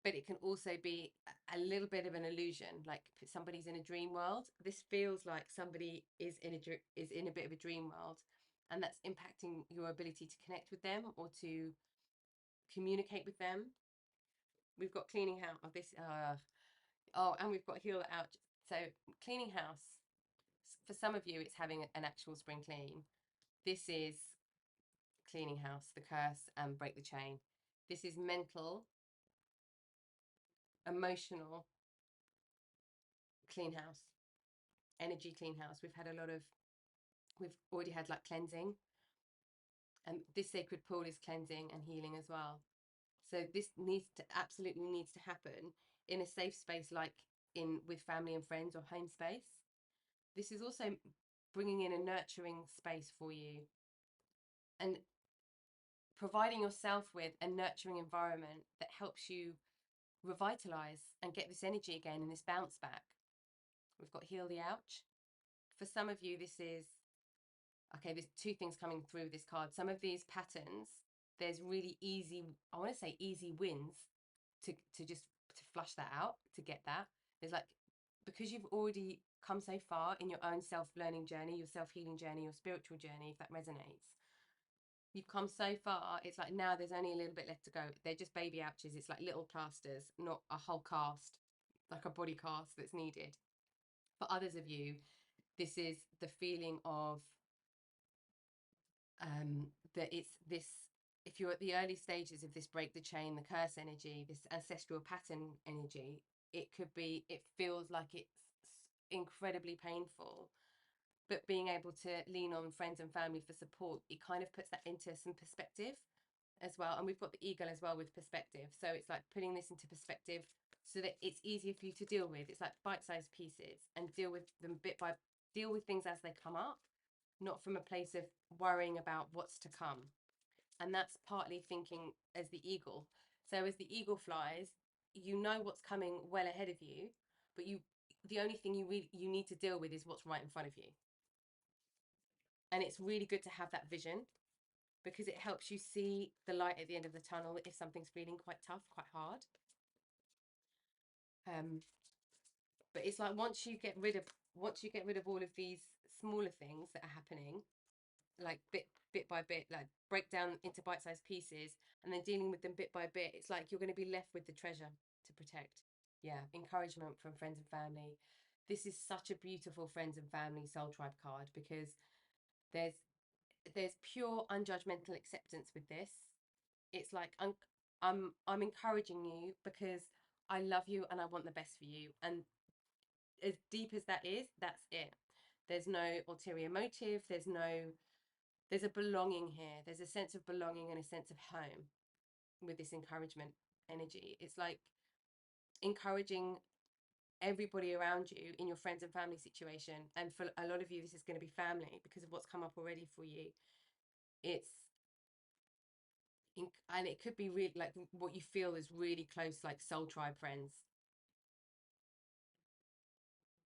S1: but it can also be a little bit of an illusion, like somebody's in a dream world. This feels like somebody is in a bit of a dream world, and that's impacting your ability to connect with them or to communicate with them. We've got cleaning house of this, and we've got heal out. So cleaning house, for some of you, it's having an actual spring clean. This is cleaning house, the curse, and break the chain. This is mental, emotional clean house, energy clean house. We've already had like cleansing, and this sacred pool is cleansing and healing as well. So this absolutely needs to happen in a safe space, like with family and friends, or home space. This is also bringing in a nurturing space for you and providing yourself with a nurturing environment that helps you revitalize and get this energy again and this bounce back. We've got heal the ouch. For some of you, this is, okay, there's two things coming through this card. Some of these patterns, there's really easy, I want to say easy wins to just to flush that out, to get that. There's like, because you've already come so far in your own self-learning journey, your self-healing journey, your spiritual journey, if that resonates, you've come so far, it's like now there's only a little bit left to go. They're just baby ouches. It's like little plasters, not a whole cast, like a body cast that's needed. For others of you, this is the feeling of that it's this, if you're at the early stages of this break the chain, the curse energy, this ancestral pattern energy, it could be, it feels like it's incredibly painful, but being able to lean on friends and family for support, it kind of puts that into some perspective as well. And we've got the eagle as well with perspective, so it's like putting this into perspective so that it's easier for you to deal with. It's like bite-sized pieces, and deal with them bit by, deal with things as they come up, not from a place of worrying about what's to come. And that's partly thinking as the eagle. So as the eagle flies, you know what's coming well ahead of you, but the only thing you need to deal with is what's right in front of you. And it's really good to have that vision, because it helps you see the light at the end of the tunnel if something's feeling quite tough, quite hard. But it's like once you get rid of all of these smaller things that are happening, like bit by bit, like break down into bite-sized pieces and then dealing with them bit by bit, it's like you're going to be left with the treasure to protect. Yeah, encouragement from friends and family. This is such a beautiful friends and family soul tribe card, because there's pure unjudgmental acceptance with this. It's like I'm encouraging you because I love you and I want the best for you, and as deep as that is, that's it. There's no ulterior motive. There's a belonging here. There's a sense of belonging and a sense of home with this encouragement energy. It's like encouraging everybody around you in your friends and family situation. And for a lot of you, this is going to be family because of what's come up already for you. It's, and it could be really like what you feel is really close, like soul tribe friends.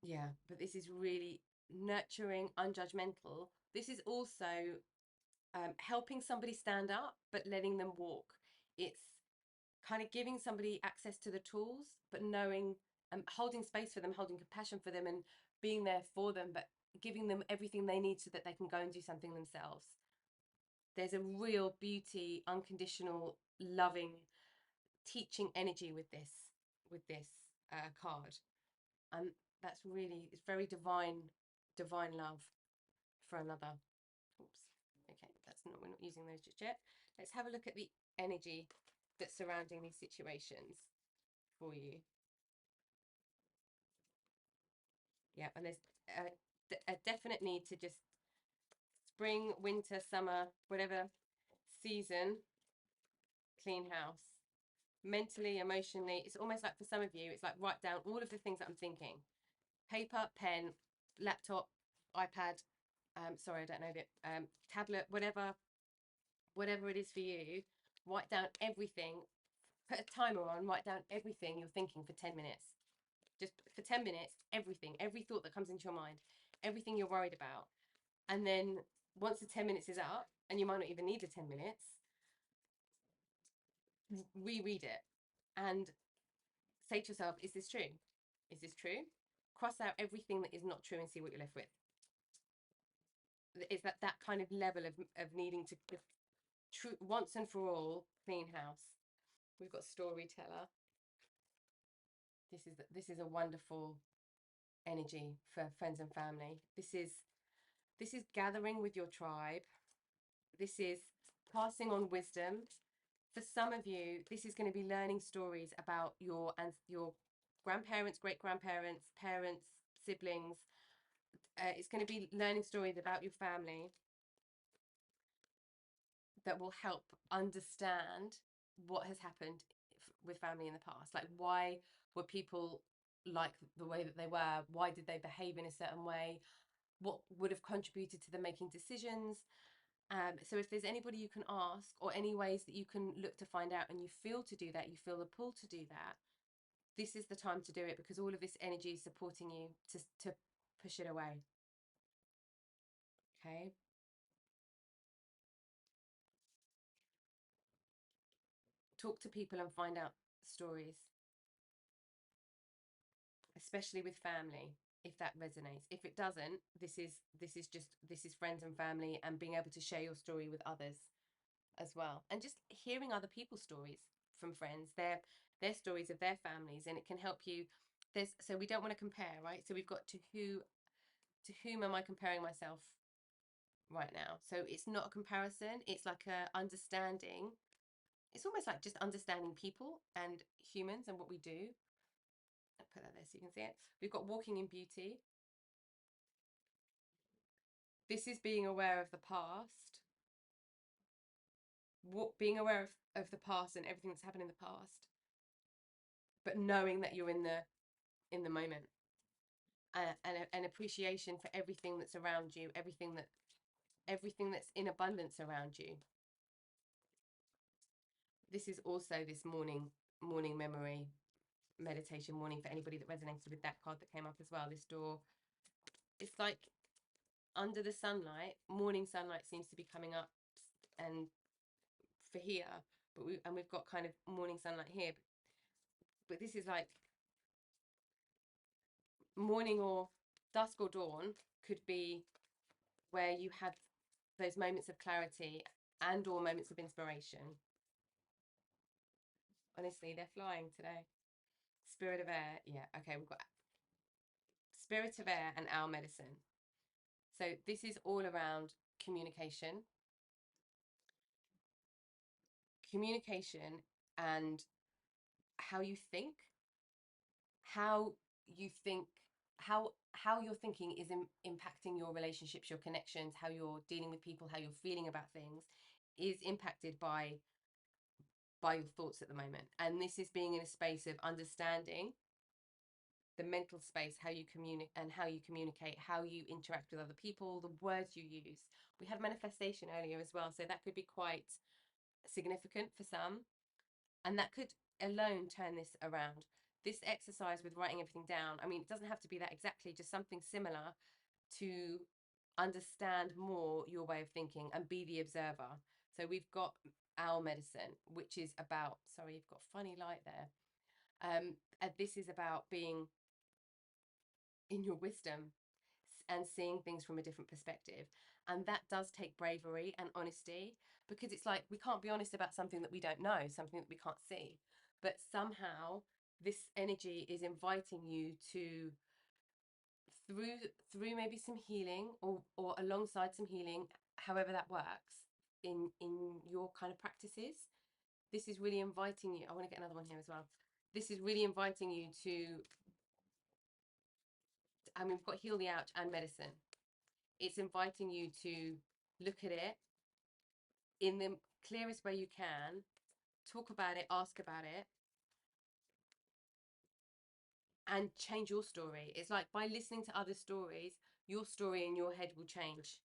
S1: Yeah, but this is really nurturing, unjudgmental. This is also helping somebody stand up, but letting them walk. It's kind of giving somebody access to the tools, but knowing and holding space for them, holding compassion for them, and being there for them, but giving them everything they need so that they can go and do something themselves. There's a real beauty, unconditional, loving, teaching energy with this card, and that's really, it's very divine love for another. Oops. Okay, that's not, we're not using those just yet. Let's have a look at the energy that's surrounding these situations for you. Yeah, and there's a definite need to just spring, winter, summer, whatever season, clean house. Mentally, emotionally, it's almost like for some of you, it's like write down all of the things that I'm thinking. Paper, pen, laptop, iPad, sorry, I don't know the tablet, whatever it is for you, write down everything, put a timer on, write down everything you're thinking for 10 minutes. Just for 10 minutes, everything, every thought that comes into your mind, everything you're worried about. And then once the 10 minutes is up, and you might not even need the 10 minutes, reread it and say to yourself, is this true? Is this true? Cross out everything that is not true and see what you're left with. Is that kind of level of needing to true once and for all clean house. We've got storyteller. This is a wonderful energy for friends and family. This is gathering with your tribe. This is passing on wisdom. For some of you, this is going to be learning stories about your grandparents, great grandparents, parents, siblings. It's going to be learning stories about your family that will help understand what has happened with family in the past. Like, why were people like the way that they were? Why did they behave in a certain way? what would have contributed to them making decisions. So if there's anybody you can ask, or any ways that you can look to find out, and you feel to do that, you feel the pull to do that, this is the time to do it, because all of this energy is supporting you to push it away. Okay. Talk to people and find out stories, especially with family, if that resonates. If it doesn't, this is friends and family, and being able to share your story with others as well, and just hearing other people's stories from friends, their stories of their families, and it can help you. So we don't want to compare, right? So we've got to whom am I comparing myself right now? So it's not a comparison, it's like a understanding. It's almost like just understanding people and humans and what we do. I'll put that there so you can see it. We've got walking in beauty. This is being aware of the past. Being aware of the past and everything that's happened in the past, but knowing that you're in the moment, and an appreciation for everything that's around you, everything that's in abundance around you. This is also this morning memory meditation warning for anybody that resonated with that card that came up as well. This door, it's like under the sunlight, morning sunlight seems to be coming up, and for here, we've got kind of morning sunlight here, but this is like morning or dusk or dawn could be where you have those moments of clarity and or moments of inspiration. Honestly, they're flying today. Spirit of air. Yeah, okay, we've got spirit of air and owl medicine. So this is all around communication. Communication and how you think, how you think, how your thinking is impacting your relationships, your connections, how you're dealing with people, how you're feeling about things, is impacted by your thoughts at the moment. And this is being in a space of understanding the mental space, how you communicate and how you communicate, how you interact with other people, the words you use. We had manifestation earlier as well, so that could be quite significant for some, and that could alone turn this around. This exercise with writing everything down, I mean, it doesn't have to be that exactly, just something similar, to understand more your way of thinking and be the observer. So we've got owl medicine, which is about, sorry, you've got funny light there. And this is about being in your wisdom and seeing things from a different perspective. And that does take bravery and honesty, because it's like we can't be honest about something that we don't know, something that we can't see. But somehow this energy is inviting you to, through maybe some healing, or alongside some healing, however that works in your kind of practices. This is really inviting you. I want to get another one here as well. This is really inviting you to, I mean, we've got heal the ouch and medicine. It's inviting you to look at it in the clearest way you can, talk about it, ask about it, and change your story. It's like by listening to other stories, your story in your head will change.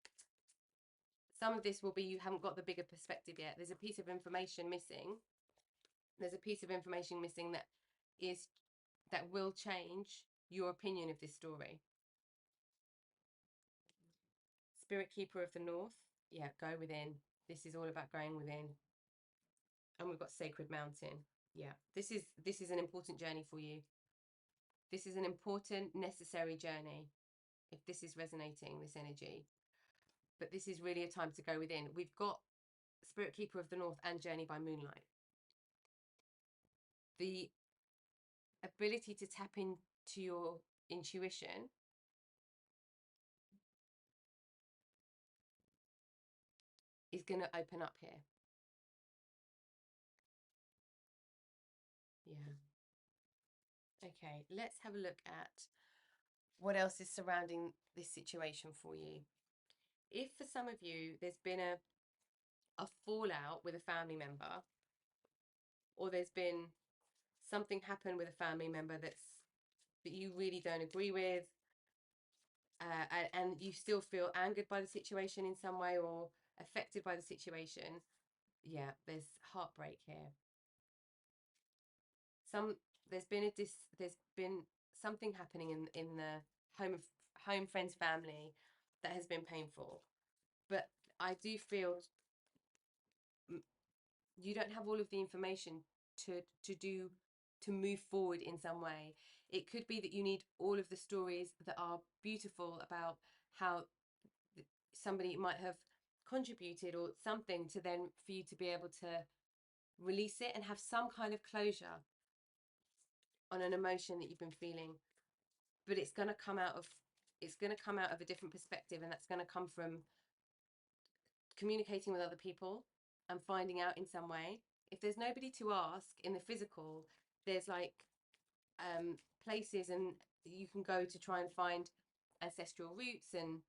S1: Some of this will be you haven't got the bigger perspective yet. There's a piece of information missing. There's a piece of information missing that will change your opinion of this story. Spirit Keeper of the North. Yeah, go within. This is all about going within. And we've got Sacred Mountain. Yeah, this is an important journey for you. This is an important, necessary journey, if this is resonating, this energy. But this is really a time to go within. We've got Spirit Keeper of the North and Journey by Moonlight. The ability to tap into your intuition is going to open up here. Yeah. Okay, let's have a look at what else is surrounding this situation for you. If for some of you there's been a fallout with a family member, or there's been something happen with a family member that you really don't agree with, and you still feel angered by the situation in some way or affected by the situation, yeah, there's heartbreak here. Some there's been something happening in the home friends family that has been painful, but I do feel you don't have all of the information to move forward in some way. It could be that you need all of the stories that are beautiful about how somebody might have contributed or something to then for you to be able to release it and have some kind of closure on an emotion that you've been feeling. But it's going to come out of a different perspective, and that's going to come from communicating with other people and finding out in some way. If there's nobody to ask in the physical, there's like places and you can go to try and find ancestral roots and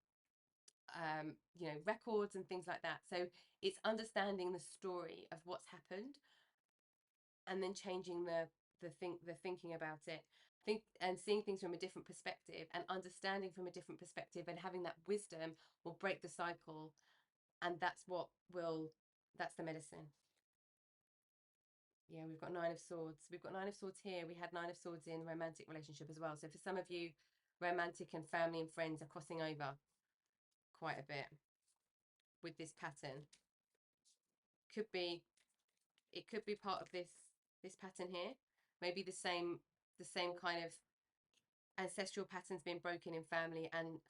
S1: records and things like that. So it's understanding the story of what's happened and then changing the thinking about it, and seeing things from a different perspective and understanding from a different perspective, and having that wisdom will break the cycle, and that's the medicine. Yeah, we've got Nine of Swords. We've got Nine of Swords here. We had Nine of Swords in romantic relationship as well. So for some of you, romantic and family and friends are crossing over quite a bit with this pattern. Could be, it could be part of this pattern here. Maybe the same kind of ancestral patterns being broken in family and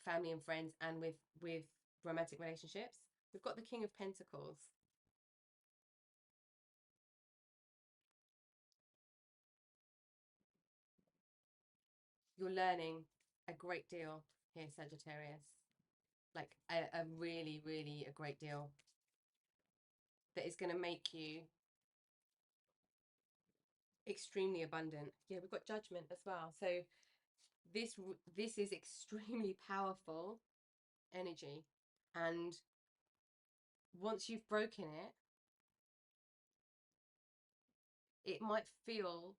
S1: friends and with romantic relationships. We've got the King of Pentacles. You're learning a great deal here, Sagittarius. Like a really, really a great deal that is going to make you extremely abundant. Yeah, we've got Judgment as well. So this is extremely powerful energy, and once you've broken it, it might feel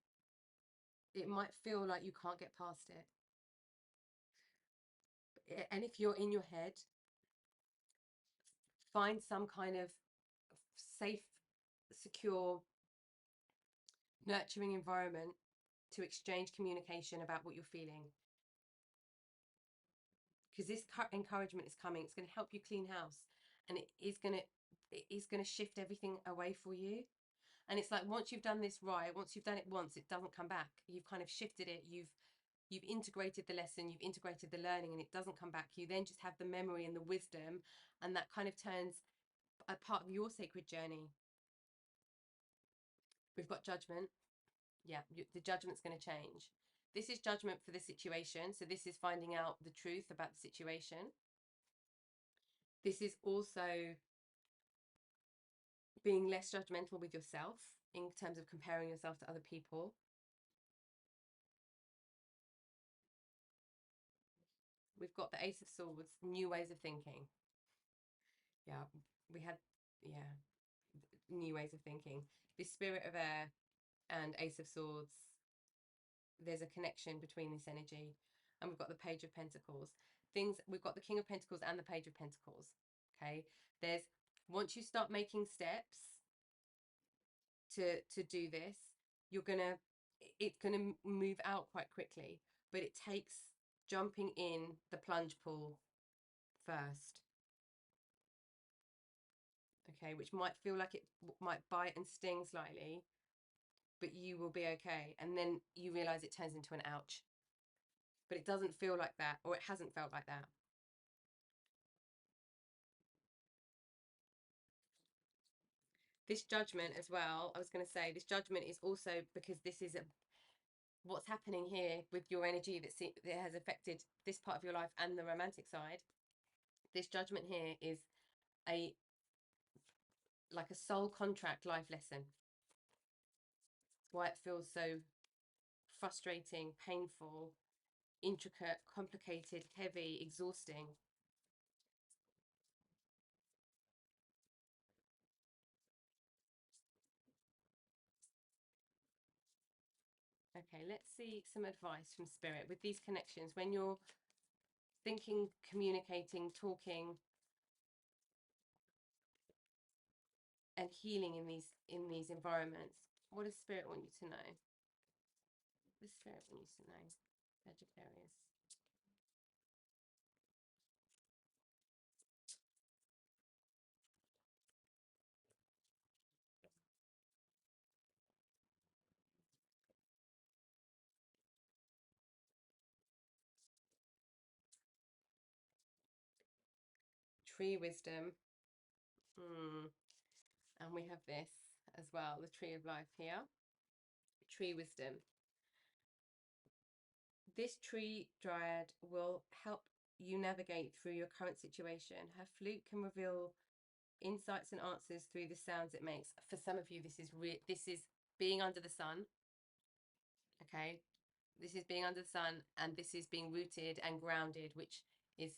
S1: like you can't get past it. And if you're in your head, find some kind of safe, secure, nurturing environment to exchange communication about what you're feeling, because this encouragement is coming. It's going to help you clean house, and it is going to shift everything away for you. And it's like, once you've done this right, once you've done it once, it doesn't come back. You've kind of shifted it, you've integrated the lesson, you've integrated the learning, and it doesn't come back. You then just have the memory and the wisdom, and that kind of turns a part of your sacred journey. We've got Judgment. Yeah, the judgment's going to change. This is judgment for the situation. So this is finding out the truth about the situation. This is also being less judgmental with yourself in terms of comparing yourself to other people. We've got the Ace of Swords, new ways of thinking. Yeah, we had, yeah, new ways of thinking. The Spirit of Air and Ace of Swords, there's a connection between this energy. And we've got the Page of Pentacles. We've got the King of Pentacles and the Page of Pentacles. Okay, once you start making steps to do this, it's gonna move out quite quickly, but it takes jumping in the plunge pool first. Okay, which might feel like it might bite and sting slightly, but you will be okay. And then you realize it turns into an ouch, but it doesn't feel like that, or it hasn't felt like that. This judgment as well, I was going to say, this judgment is also because this is what's happening here with your energy that has affected this part of your life and the romantic side. This judgment here is like a soul contract life lesson. Why it feels so frustrating, painful, intricate, complicated, heavy, exhausting. Okay, let's see some advice from Spirit with these connections. When you're thinking, communicating, talking, and healing in these environments. What does Spirit want you to know? What does Spirit want you to know, Sagittarius? Tree wisdom. And we have this as well, the tree of life here. Tree wisdom. This tree dryad will help you navigate through your current situation. Her flute can reveal insights and answers through the sounds it makes. For some of you, this is being under the sun. Okay, this is being under the sun, and this is being rooted and grounded, which is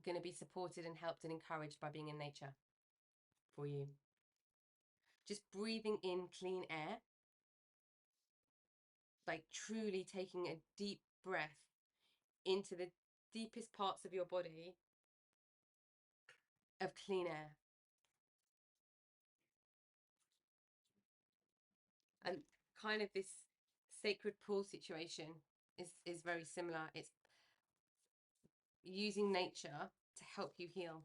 S1: going to be supported and helped and encouraged by being in nature for you. Just breathing in clean air, like truly taking a deep breath into the deepest parts of your body of clean air. And kind of this sacred pool situation is very similar. It's using nature to help you heal.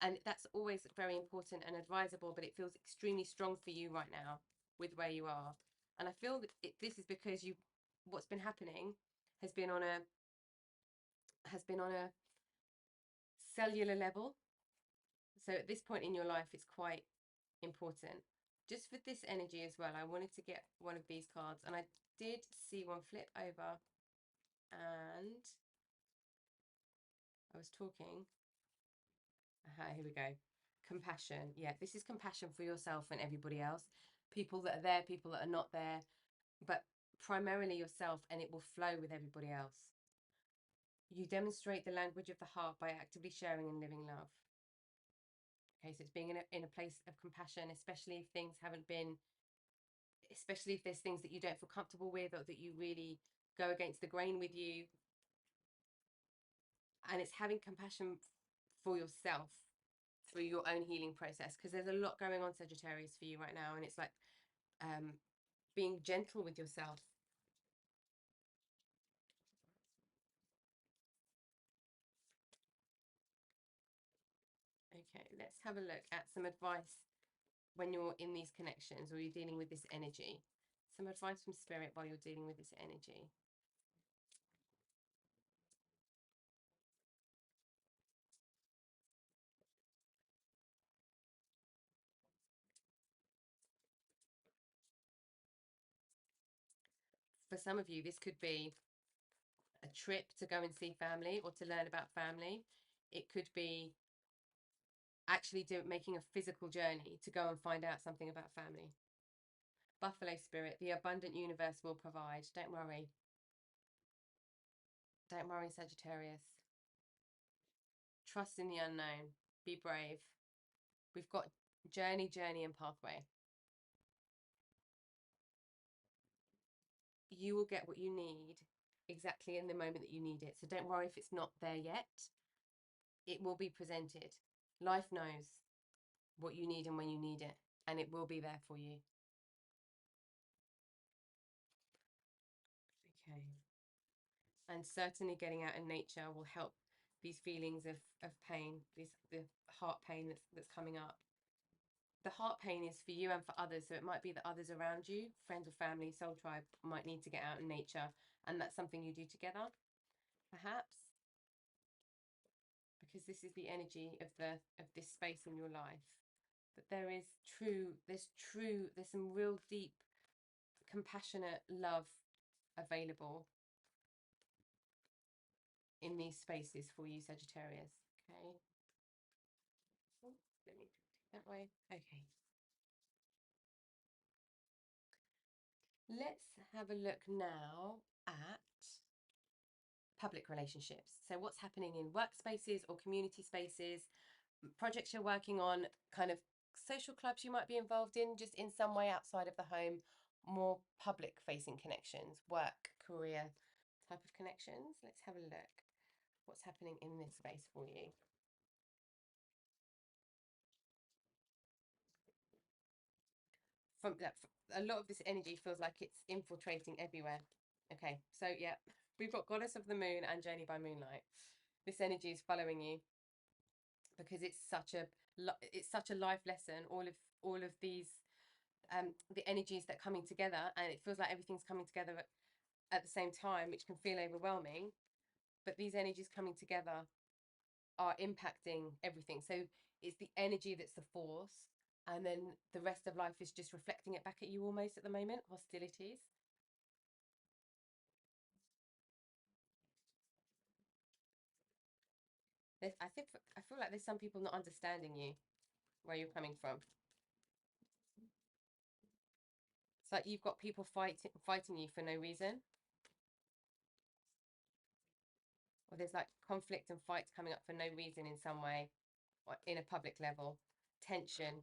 S1: And that's always very important and advisable, but it feels extremely strong for you right now with where you are. And I feel that this is because what's been happening has been on a cellular level. So at this point in your life, it's quite important. Just for this energy as well, I wanted to get one of these cards, and I did see one flip over, and I was talking. Here we go. Compassion. Yeah, this is compassion for yourself and everybody else. People that are there, people that are not there, but primarily yourself, and it will flow with everybody else. You demonstrate the language of the heart by actively sharing and living love. Okay, so it's being in a place of compassion, especially if things haven't been, especially if there's things that you don't feel comfortable with, or that you really go against the grain with you. And it's having compassion for yourself through your own healing process, because there's a lot going on, Sagittarius, for you right now, and it's like being gentle with yourself. Okay, let's have a look at some advice when you're in these connections or you're dealing with this energy. Some advice from Spirit while you're dealing with this energy. For some of you, this could be a trip to go and see family or to learn about family. It could be actually making a physical journey to go and find out something about family. Buffalo Spirit, the abundant universe will provide. Don't worry. Don't worry, Sagittarius. Trust in the unknown. Be brave. We've got journey, and pathway. You will get what you need exactly in the moment that you need it. So don't worry if it's not there yet. It will be presented. Life knows what you need and when you need it, and it will be there for you. Okay. And certainly getting out in nature will help these feelings of pain, the heart pain that's coming up. The heart pain is for you and for others. So it might be that others around you, friends or family, soul tribe, might need to get out in nature. And that's something you do together, perhaps. Because this is the energy of this space in your life. But there's some real deep, compassionate love available in these spaces for you, Sagittarius. Okay. Oh, let me take that way. Okay. Let's have a look now at public relationships. So what's happening in workspaces or community spaces, projects you're working on, kind of social clubs you might be involved in, just in some way outside of the home, more public facing connections, work, career type of connections. Let's have a look. What's happening in this space for you? From that, a lot of this energy feels like it's infiltrating everywhere. Okay, so yeah, we've got Goddess of the Moon and Journey by Moonlight. This energy is following you because it's such a life lesson. All of these the energies that are coming together, and it feels like everything's coming together at the same time, which can feel overwhelming. But these energies coming together are impacting everything. So it's the energy that's the force, and then the rest of life is just reflecting it back at you almost at the moment. Hostilities. I feel like there's some people not understanding you, where you're coming from. It's like you've got people fighting you for no reason, or there's like conflict and fights coming up for no reason in some way, or in a public level, tension.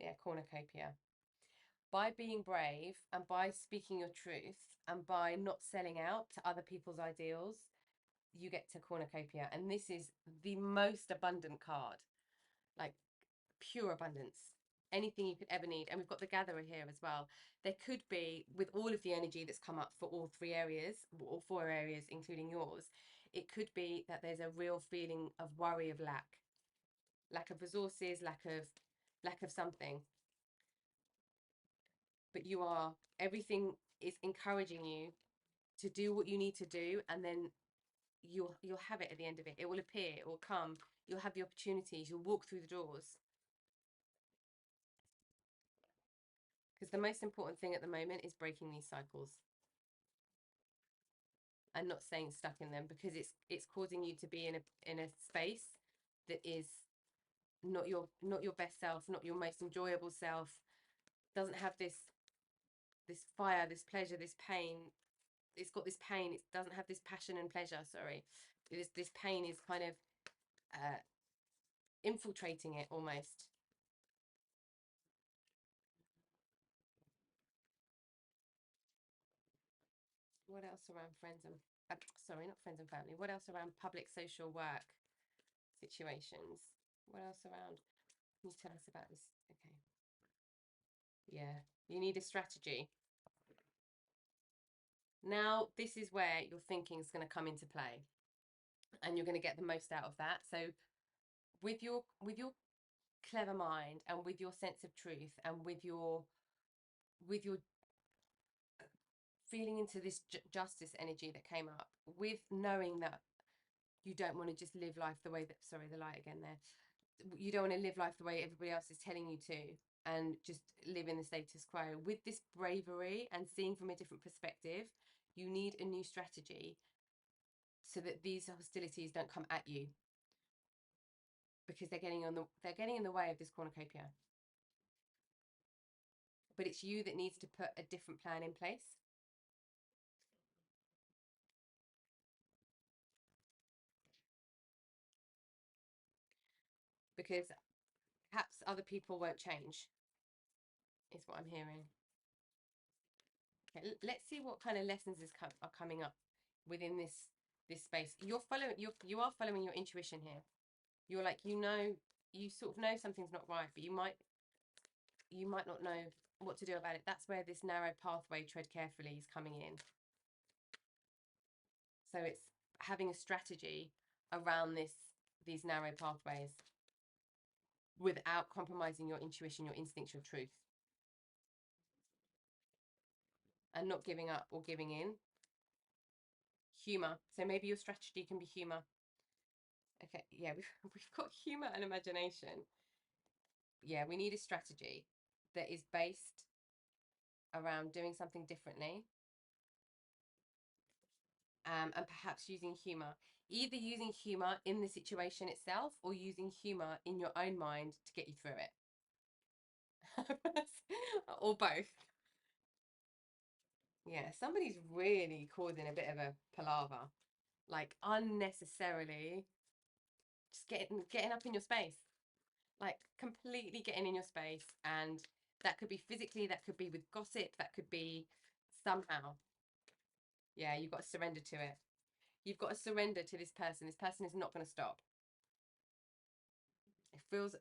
S1: Yeah, cornucopia. By being brave and by speaking your truth and by not selling out to other people's ideals, you get to cornucopia. And this is the most abundant card, like pure abundance. Anything you could ever need. And we've got the gatherer here as well. There could be, with all of the energy that's come up for all three areas, all four areas, including yours, it could be that there's a real feeling of worry, of lack of resources, lack of something. But everything is encouraging you to do what you need to do, and then you'll have it at the end of it. It will appear, it will come. You'll have the opportunities, you'll walk through the doors. Because the most important thing at the moment is breaking these cycles and not staying stuck in them, because it's causing you to be in a space that is not your best self, not your most enjoyable self. Doesn't have this fire, this pleasure, this pain. It's got this pain. It doesn't have this passion and pleasure. Sorry, this pain is kind of infiltrating it almost. What else around friends and sorry, not friends and family. What else around public social work situations? What else around? Can you tell us about this? Okay. Yeah, you need a strategy. Now, this is where your thinking is going to come into play, and you're going to get the most out of that. So, with your clever mind and with your sense of truth and with your feeling into this justice energy that came up, with knowing that you don't want to just live life the way that, sorry, the light again there, you don't want to live life the way everybody else is telling you to, and just live in the status quo. With this bravery and seeing from a different perspective, you need a new strategy so that these hostilities don't come at you, because they're getting in the way of this cornucopia. But it's you that needs to put a different plan in place. Because perhaps other people won't change, is what I'm hearing. Okay, let's see what kind of lessons are coming up within this space. You are following your intuition here. You're like, you sort of know something's not right, but you might not know what to do about it. That's where this narrow pathway, tread carefully, is coming in. So it's having a strategy around these narrow pathways without compromising your intuition, your instincts, your truth, and not giving up or giving in. Humor. So maybe your strategy can be humor. Okay, yeah, we've got humor and imagination. Yeah, we need a strategy that is based around doing something differently, and perhaps using humor. Either using humor in the situation itself or using humor in your own mind to get you through it. Or both. Yeah, somebody's really causing a bit of a palaver, like unnecessarily just getting up in your space, like completely getting in your space. And that could be physically, that could be with gossip, that could be somehow. Yeah, you've got to surrender to it. You've got to surrender to this person. This person is not going to stop. It feels,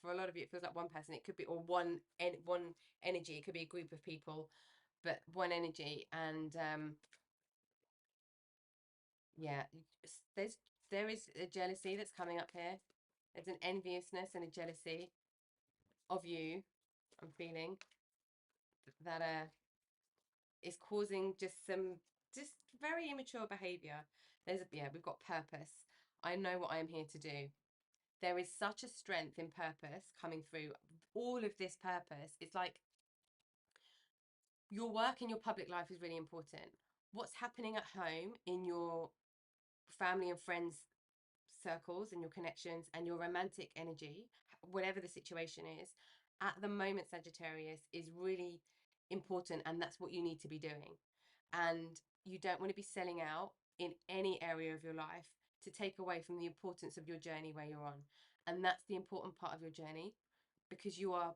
S1: for a lot of you, it feels like one person. It could be, or one energy. It could be a group of people, but one energy. And yeah, there is a jealousy that's coming up here. There's an enviousness and a jealousy of you. I'm feeling that is causing just very immature behavior. We've got purpose. I know what I am here to do. There is such a strength in purpose coming through. All of this purpose, it's like your work in your public life is really important. What's happening at home in your family and friends circles and your connections and your romantic energy, whatever the situation is, at the moment, Sagittarius, is really important, and that's what you need to be doing. And you don't want to be selling out in any area of your life to take away from the importance of your journey where you're on. And that's the important part of your journey, because you're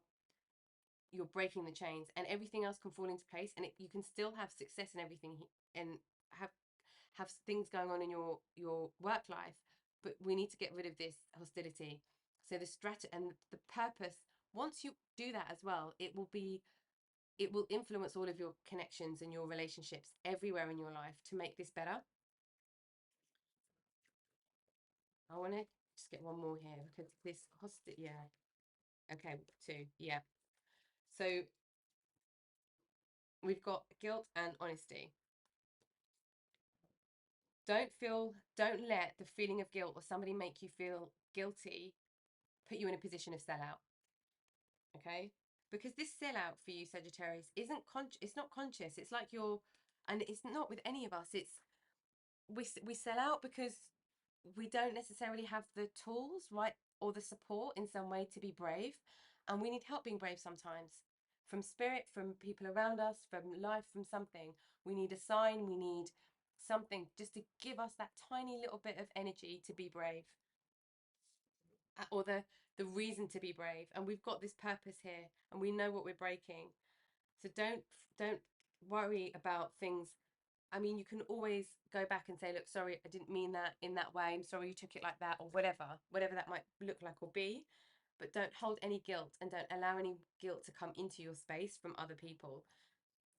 S1: breaking the chains, and everything else can fall into place, and you can still have success and everything, and have things going on in your work life, but we need to get rid of this hostility. So the strategy and the purpose, once you do that as well, it will influence all of your connections and your relationships everywhere in your life to make this better. I want to just get one more here, because this yeah, okay, two, yeah. So we've got guilt and honesty. Don't let the feeling of guilt or somebody make you feel guilty put you in a position of sellout. Okay, because this sellout for you, Sagittarius, isn't it's not conscious. It's like and it's not with any of us. It's we sell out because we don't necessarily have the tools, right, or the support in some way to be brave, and we need help being brave sometimes, from spirit, from people around us, from life, from something. We need a sign. We need something just to give us that tiny little bit of energy to be brave, or the reason to be brave. And we've got this purpose here, and we know what we're breaking. So don't worry about things. I mean, you can always go back and say, look, sorry, I didn't mean that in that way. I'm sorry you took it like that, or whatever that might look like or be. But don't hold any guilt, and don't allow any guilt to come into your space from other people.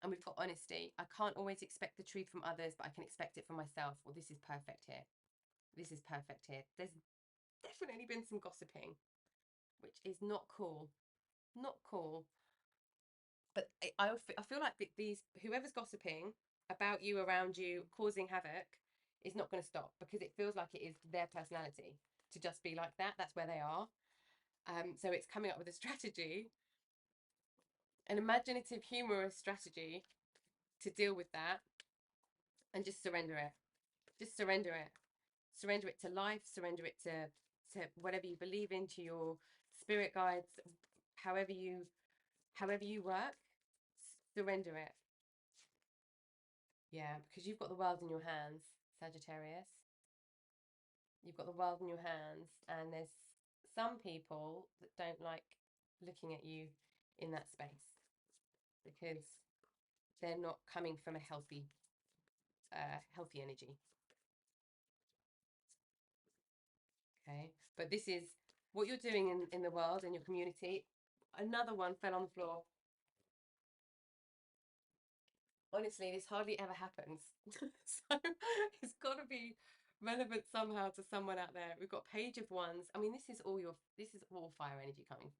S1: And we've got honesty. I can't always expect the truth from others, but I can expect it from myself. Well, this is perfect here. This is perfect here. There's definitely been some gossiping, which is not cool. Not cool. But I feel like these, whoever's gossiping about you, around you, causing havoc, is not going to stop, because it feels like it is their personality to just be like that. That's where they are. So it's coming up with a strategy, an imaginative, humorous strategy to deal with that, and just surrender it. Just surrender it. Surrender it to life. Surrender it to whatever you believe in, to your spirit guides, however you work. Surrender it. Yeah, because you've got the world in your hands, Sagittarius. You've got the world in your hands, and there's some people that don't like looking at you in that space, because they're not coming from a healthy energy. Okay, but this is what you're doing in the world, in your community. Another one fell on the floor. Honestly, this hardly ever happens. So it's got to be relevant somehow to someone out there. We've got Page of Wands. I mean, this is all fire energy coming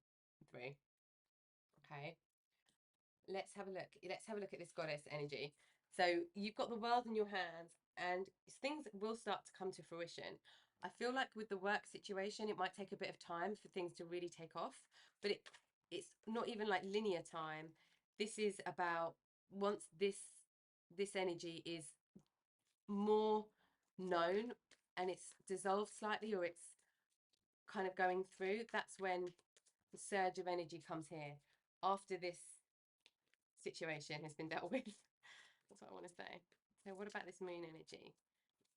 S1: through. Okay, let's have a look. Let's have a look at this goddess energy. So you've got the world in your hands, and things will start to come to fruition. I feel like with the work situation, it might take a bit of time for things to really take off, but it's not even like linear time. This is about, once this energy is more known and it's dissolved slightly, or it's kind of going through, that's when the surge of energy comes here, after this situation has been dealt with. That's what I want to say. So what about this moon energy?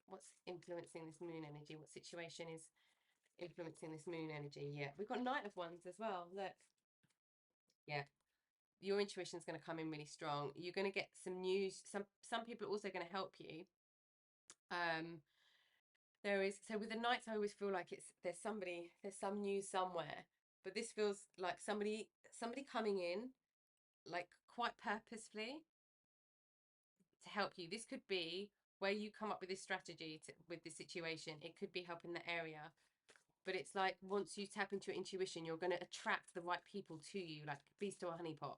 S1: What's influencing this moon energy? What situation is influencing this moon energy? Yeah, we've got Knight of Wands as well. Look. Yeah, your intuition is going to come in really strong. You're going to get some news. Some people are also going to help you. There is, so with the Knights, I always feel like there's some news somewhere, but this feels like somebody coming in, like quite purposefully to help you. This could be where you come up with this strategy with this situation. It could be helping the area, but it's like once you tap into your intuition, you're going to attract the right people to you, like bees to a honeypot.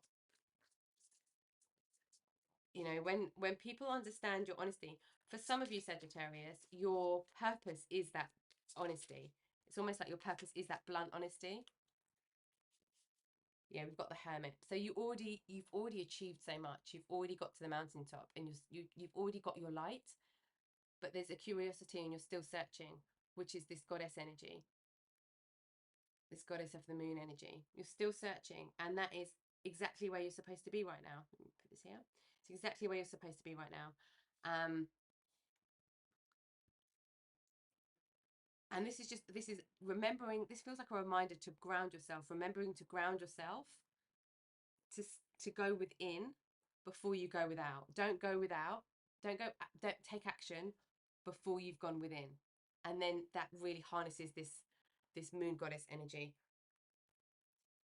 S1: You know, when people understand your honesty, for some of you Sagittarius, your purpose is that honesty. It's almost like your purpose is that blunt honesty. Yeah, we've got the Hermit. So you've already achieved so much. You've already got to the mountaintop, and you've already got your light. But there's a curiosity, and you're still searching, which is this goddess energy, this goddess of the moon energy. You're still searching, and that is exactly where you're supposed to be right now. Let me put this here. It's exactly where you're supposed to be right now. And this is remembering. This feels like a reminder to ground yourself, remembering to ground yourself, to to go within before you go without. Don't go without. Don't take action before you've gone within. And then that really harnesses this moon goddess energy.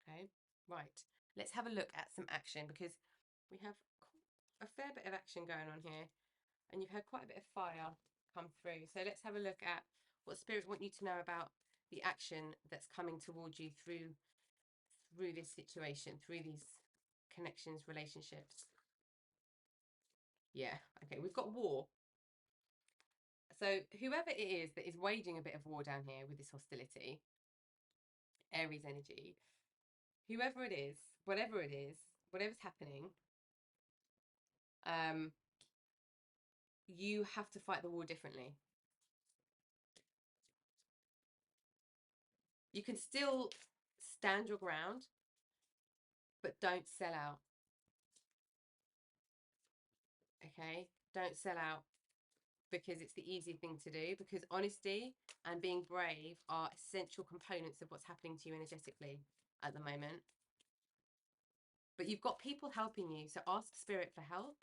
S1: Okay, right. Let's have a look at some action, because we have a fair bit of action going on here, and you've had quite a bit of fire come through. So let's have a look at what spirits want you to know about the action that's coming towards you through this situation, through these connections, relationships. Yeah, okay, we've got war. So whoever it is that is waging a bit of war down here with this hostility, Aries energy, whoever it is, whatever it is, whatever's happening, um, you have to fight the war differently. You can still stand your ground, but don't sell out. Okay, don't sell out, because it's the easy thing to do, because honesty and being brave are essential components of what's happening to you energetically at the moment. But you've got people helping you, so ask spirit for help.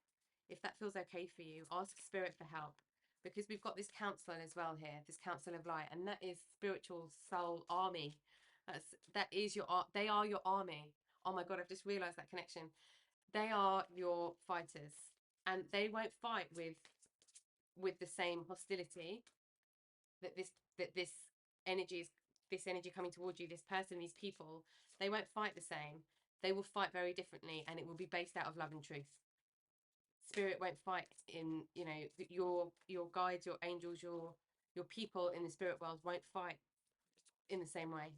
S1: If that feels okay for you, ask spirit for help, because we've got this council as well here, this council of light, and that is spiritual soul army. That is your they are your army. Oh my god, I've just realized that connection. They are your fighters, and they won't fight with the same hostility that this energy is, this energy coming towards you, this person, these people, they won't fight the same. They will fight very differently, and it will be based out of love and truth. Spirit won't fight in, you know, your guides, your angels, your people in the spirit world won't fight in the same way,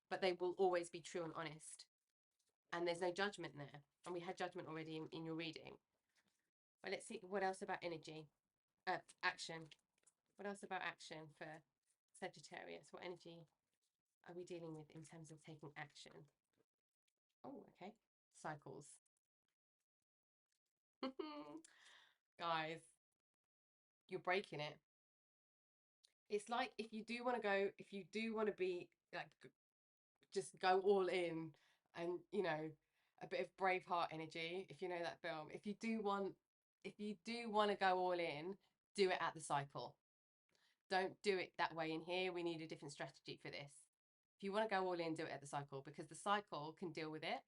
S1: but they will always be true and honest, and there's no judgment there. And we had judgment already in your reading. But let's see what else about energy, action. What else about action for Sagittarius? What energy are we dealing with in terms of taking action? Oh, okay. Cycles. Guys, you're breaking it. It's like if you do want to go, if you do want to be like, just go all in, and, you know, a bit of Braveheart energy, if you know that film. If you do want to go all in, do it at the cycle. Don't do it that way in here. We need a different strategy for this. If you want to go all in, do it at the cycle, because the cycle can deal with it,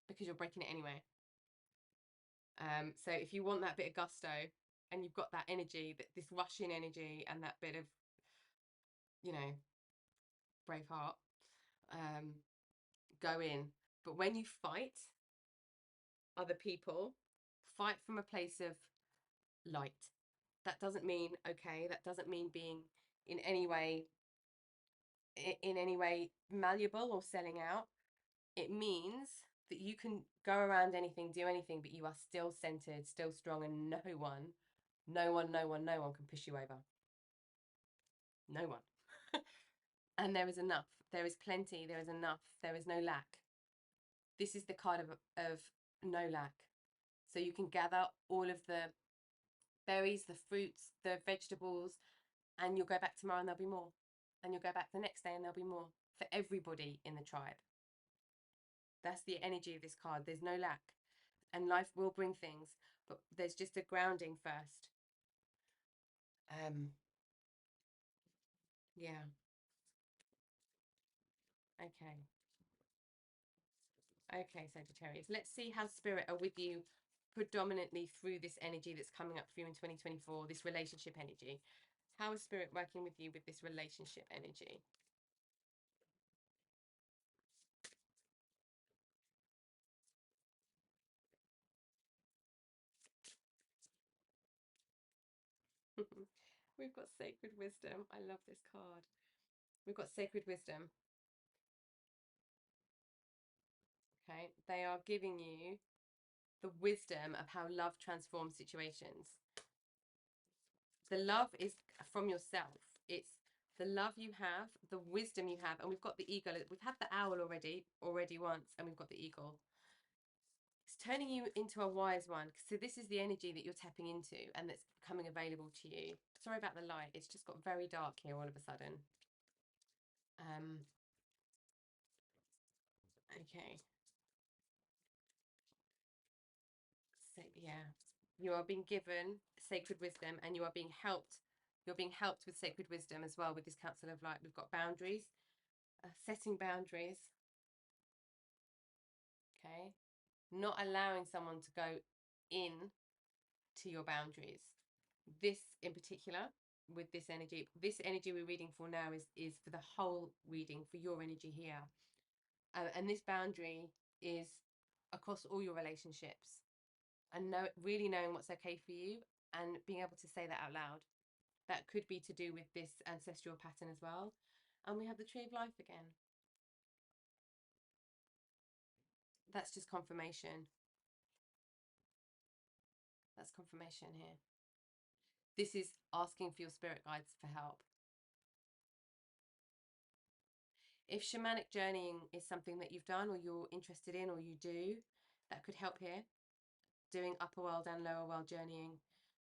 S1: because you're breaking it anyway. So if you want that bit of gusto, and you've got that energy, that this rushing energy, and that bit of, you know, Braveheart, go in. But when you fight other people, fight from a place of light. That doesn't mean, okay, that doesn't mean being in any way malleable or selling out. It means that you can go around anything, do anything, but you are still centered, still strong, and no one can push you over. No one. And there is enough. There is plenty. There is enough. There is no lack. This is the card of no lack. So you can gather all of the berries, the fruits, the vegetables, and you'll go back tomorrow and there'll be more. And you'll go back the next day and there'll be more for everybody in the tribe. That's the energy of this card. There's no lack. And life will bring things, but there's just a grounding first. Yeah. Okay. Okay, Sagittarius. Let's see how spirit are with you predominantly through this energy that's coming up for you in 2024, this relationship energy. How is spirit working with you with this relationship energy? We've got sacred wisdom. I love this card. We've got sacred wisdom. Okay. They are giving you the wisdom of how love transforms situations. The love is from yourself. It's the love you have, the wisdom you have, and we've got the eagle. We've had the owl already once, and we've got the eagle. It's turning you into a wise one. So this is the energy that you're tapping into and that's becoming available to you. Sorry about the light. It's just got very dark here all of a sudden. Okay. So yeah, you are being given sacred wisdom and you are being helped. You're being helped with sacred wisdom as well with this council of light. We've got boundaries, setting boundaries. Okay. Not allowing someone to go in to your boundaries. This in particular, with this energy we're reading for now is for the whole reading, for your energy here. And this boundary is across all your relationships, and really knowing what's okay for you and being able to say that out loud. That could be to do with this ancestral pattern as well. And we have the tree of life again. That's just confirmation. That's confirmation here. This is asking for your spirit guides for help. If shamanic journeying is something that you've done or you're interested in or you do, that could help here. Doing upper world and lower world journeying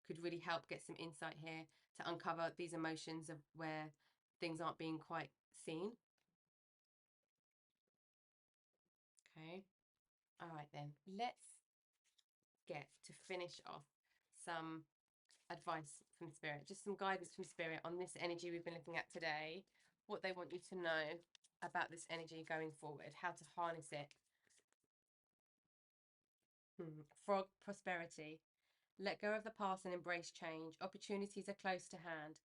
S1: could really help get some insight here to uncover these emotions of where things aren't being quite seen. Okay. All right then. Let's get to finish off some advice from spirit, just some guidance from spirit on this energy we've been looking at today, what they want you to know about this energy going forward, how to harness it. Frog prosperity. Let go of the past and embrace change. Opportunities are close to hand.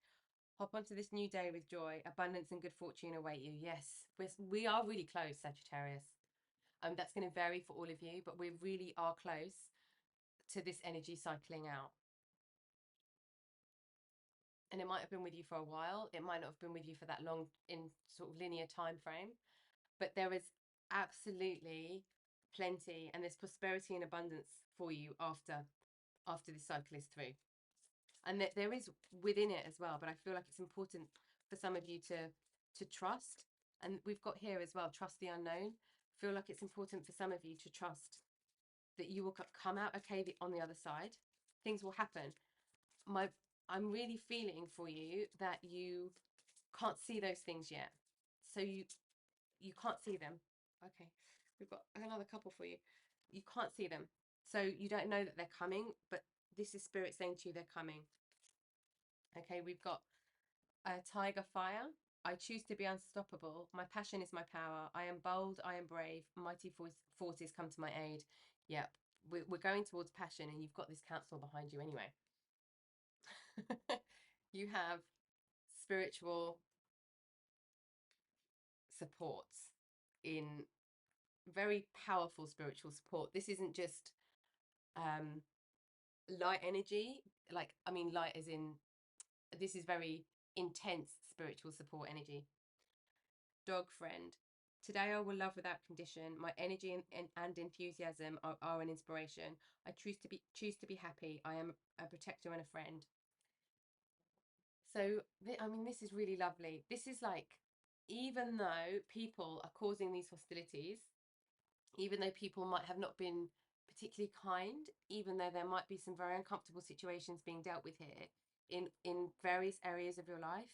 S1: Hop onto this new day with joy. Abundance and good fortune await you. Yes, we are really close, Sagittarius. That's going to vary for all of you, but we really are close to this energy cycling out. And it might have been with you for a while. It might not have been with you for that long in sort of linear time frame, but there is absolutely plenty, and there's prosperity and abundance for you after this cycle is through. And there is within it as well, but I feel like it's important for some of you to trust. And we've got here as well, trust the unknown. Feel like it's important for some of you to trust that you will come out okay on the other side. Things will happen. I'm really feeling for you that you can't see those things yet. So you can't see them. Okay, we've got another couple for you. You can't see them. So you don't know that they're coming, but this is spirit saying to you they're coming. Okay, we've got a tiger fire. I choose to be unstoppable. My passion is my power. I am bold. I am brave. Mighty forces come to my aid. Yep, we're going towards passion, and you've got this council behind you anyway. You have spiritual supports in very powerful spiritual support. This isn't just light energy. Like, I mean, light as in, this is very intense spiritual support energy. Dog friend. Today I will love without condition. My energy and enthusiasm are an inspiration. I choose to be happy. I am a protector and a friend. So, I mean, this is really lovely. This is like, even though people are causing these hostilities, even though people might have not been particularly kind, even though there might be some very uncomfortable situations being dealt with here in various areas of your life,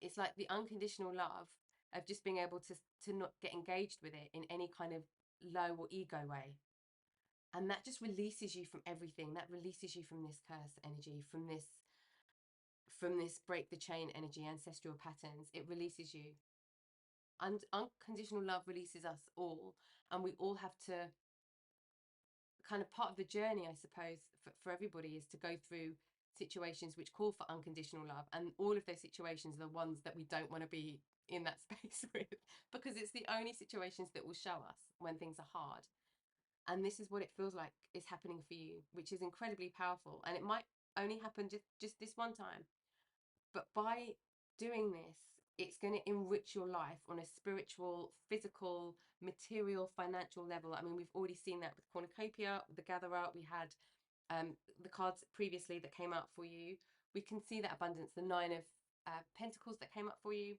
S1: it's like the unconditional love of just being able to not get engaged with it in any kind of low or ego way. And that just releases you from everything. That releases you from this curse energy, from this break the chain energy, ancestral patterns. It releases you. Unconditional love releases us all, and we all have to, kind of part of the journey, I suppose, for everybody, is to go through situations which call for unconditional love, and all of those situations are the ones that we don't want to be in that space with, because it's the only situations that will show us when things are hard. And this is what it feels like is happening for you, which is incredibly powerful. And it might only happen just this one time, but by doing this, it's going to enrich your life on a spiritual, physical, material, financial level. I mean, we've already seen that with cornucopia, with the gatherer. We had the cards previously that came out for you. We can see that abundance, the Nine of Pentacles that came up for you.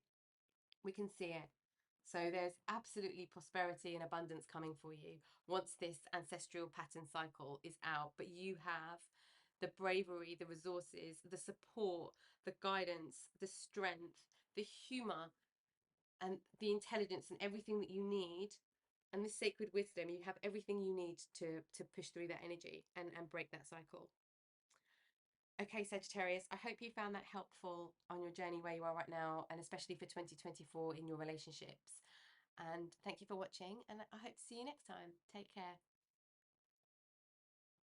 S1: We can see it. So there's absolutely prosperity and abundance coming for you once this ancestral pattern cycle is out. But you have the bravery, the resources, the support, the guidance, the strength, the humor, and the intelligence, and everything that you need, and the sacred wisdom. You have everything you need to push through that energy and break that cycle. Okay, Sagittarius, I hope you found that helpful on your journey where you are right now, and especially for 2024 in your relationships. And thank you for watching, and I hope to see you next time. Take care.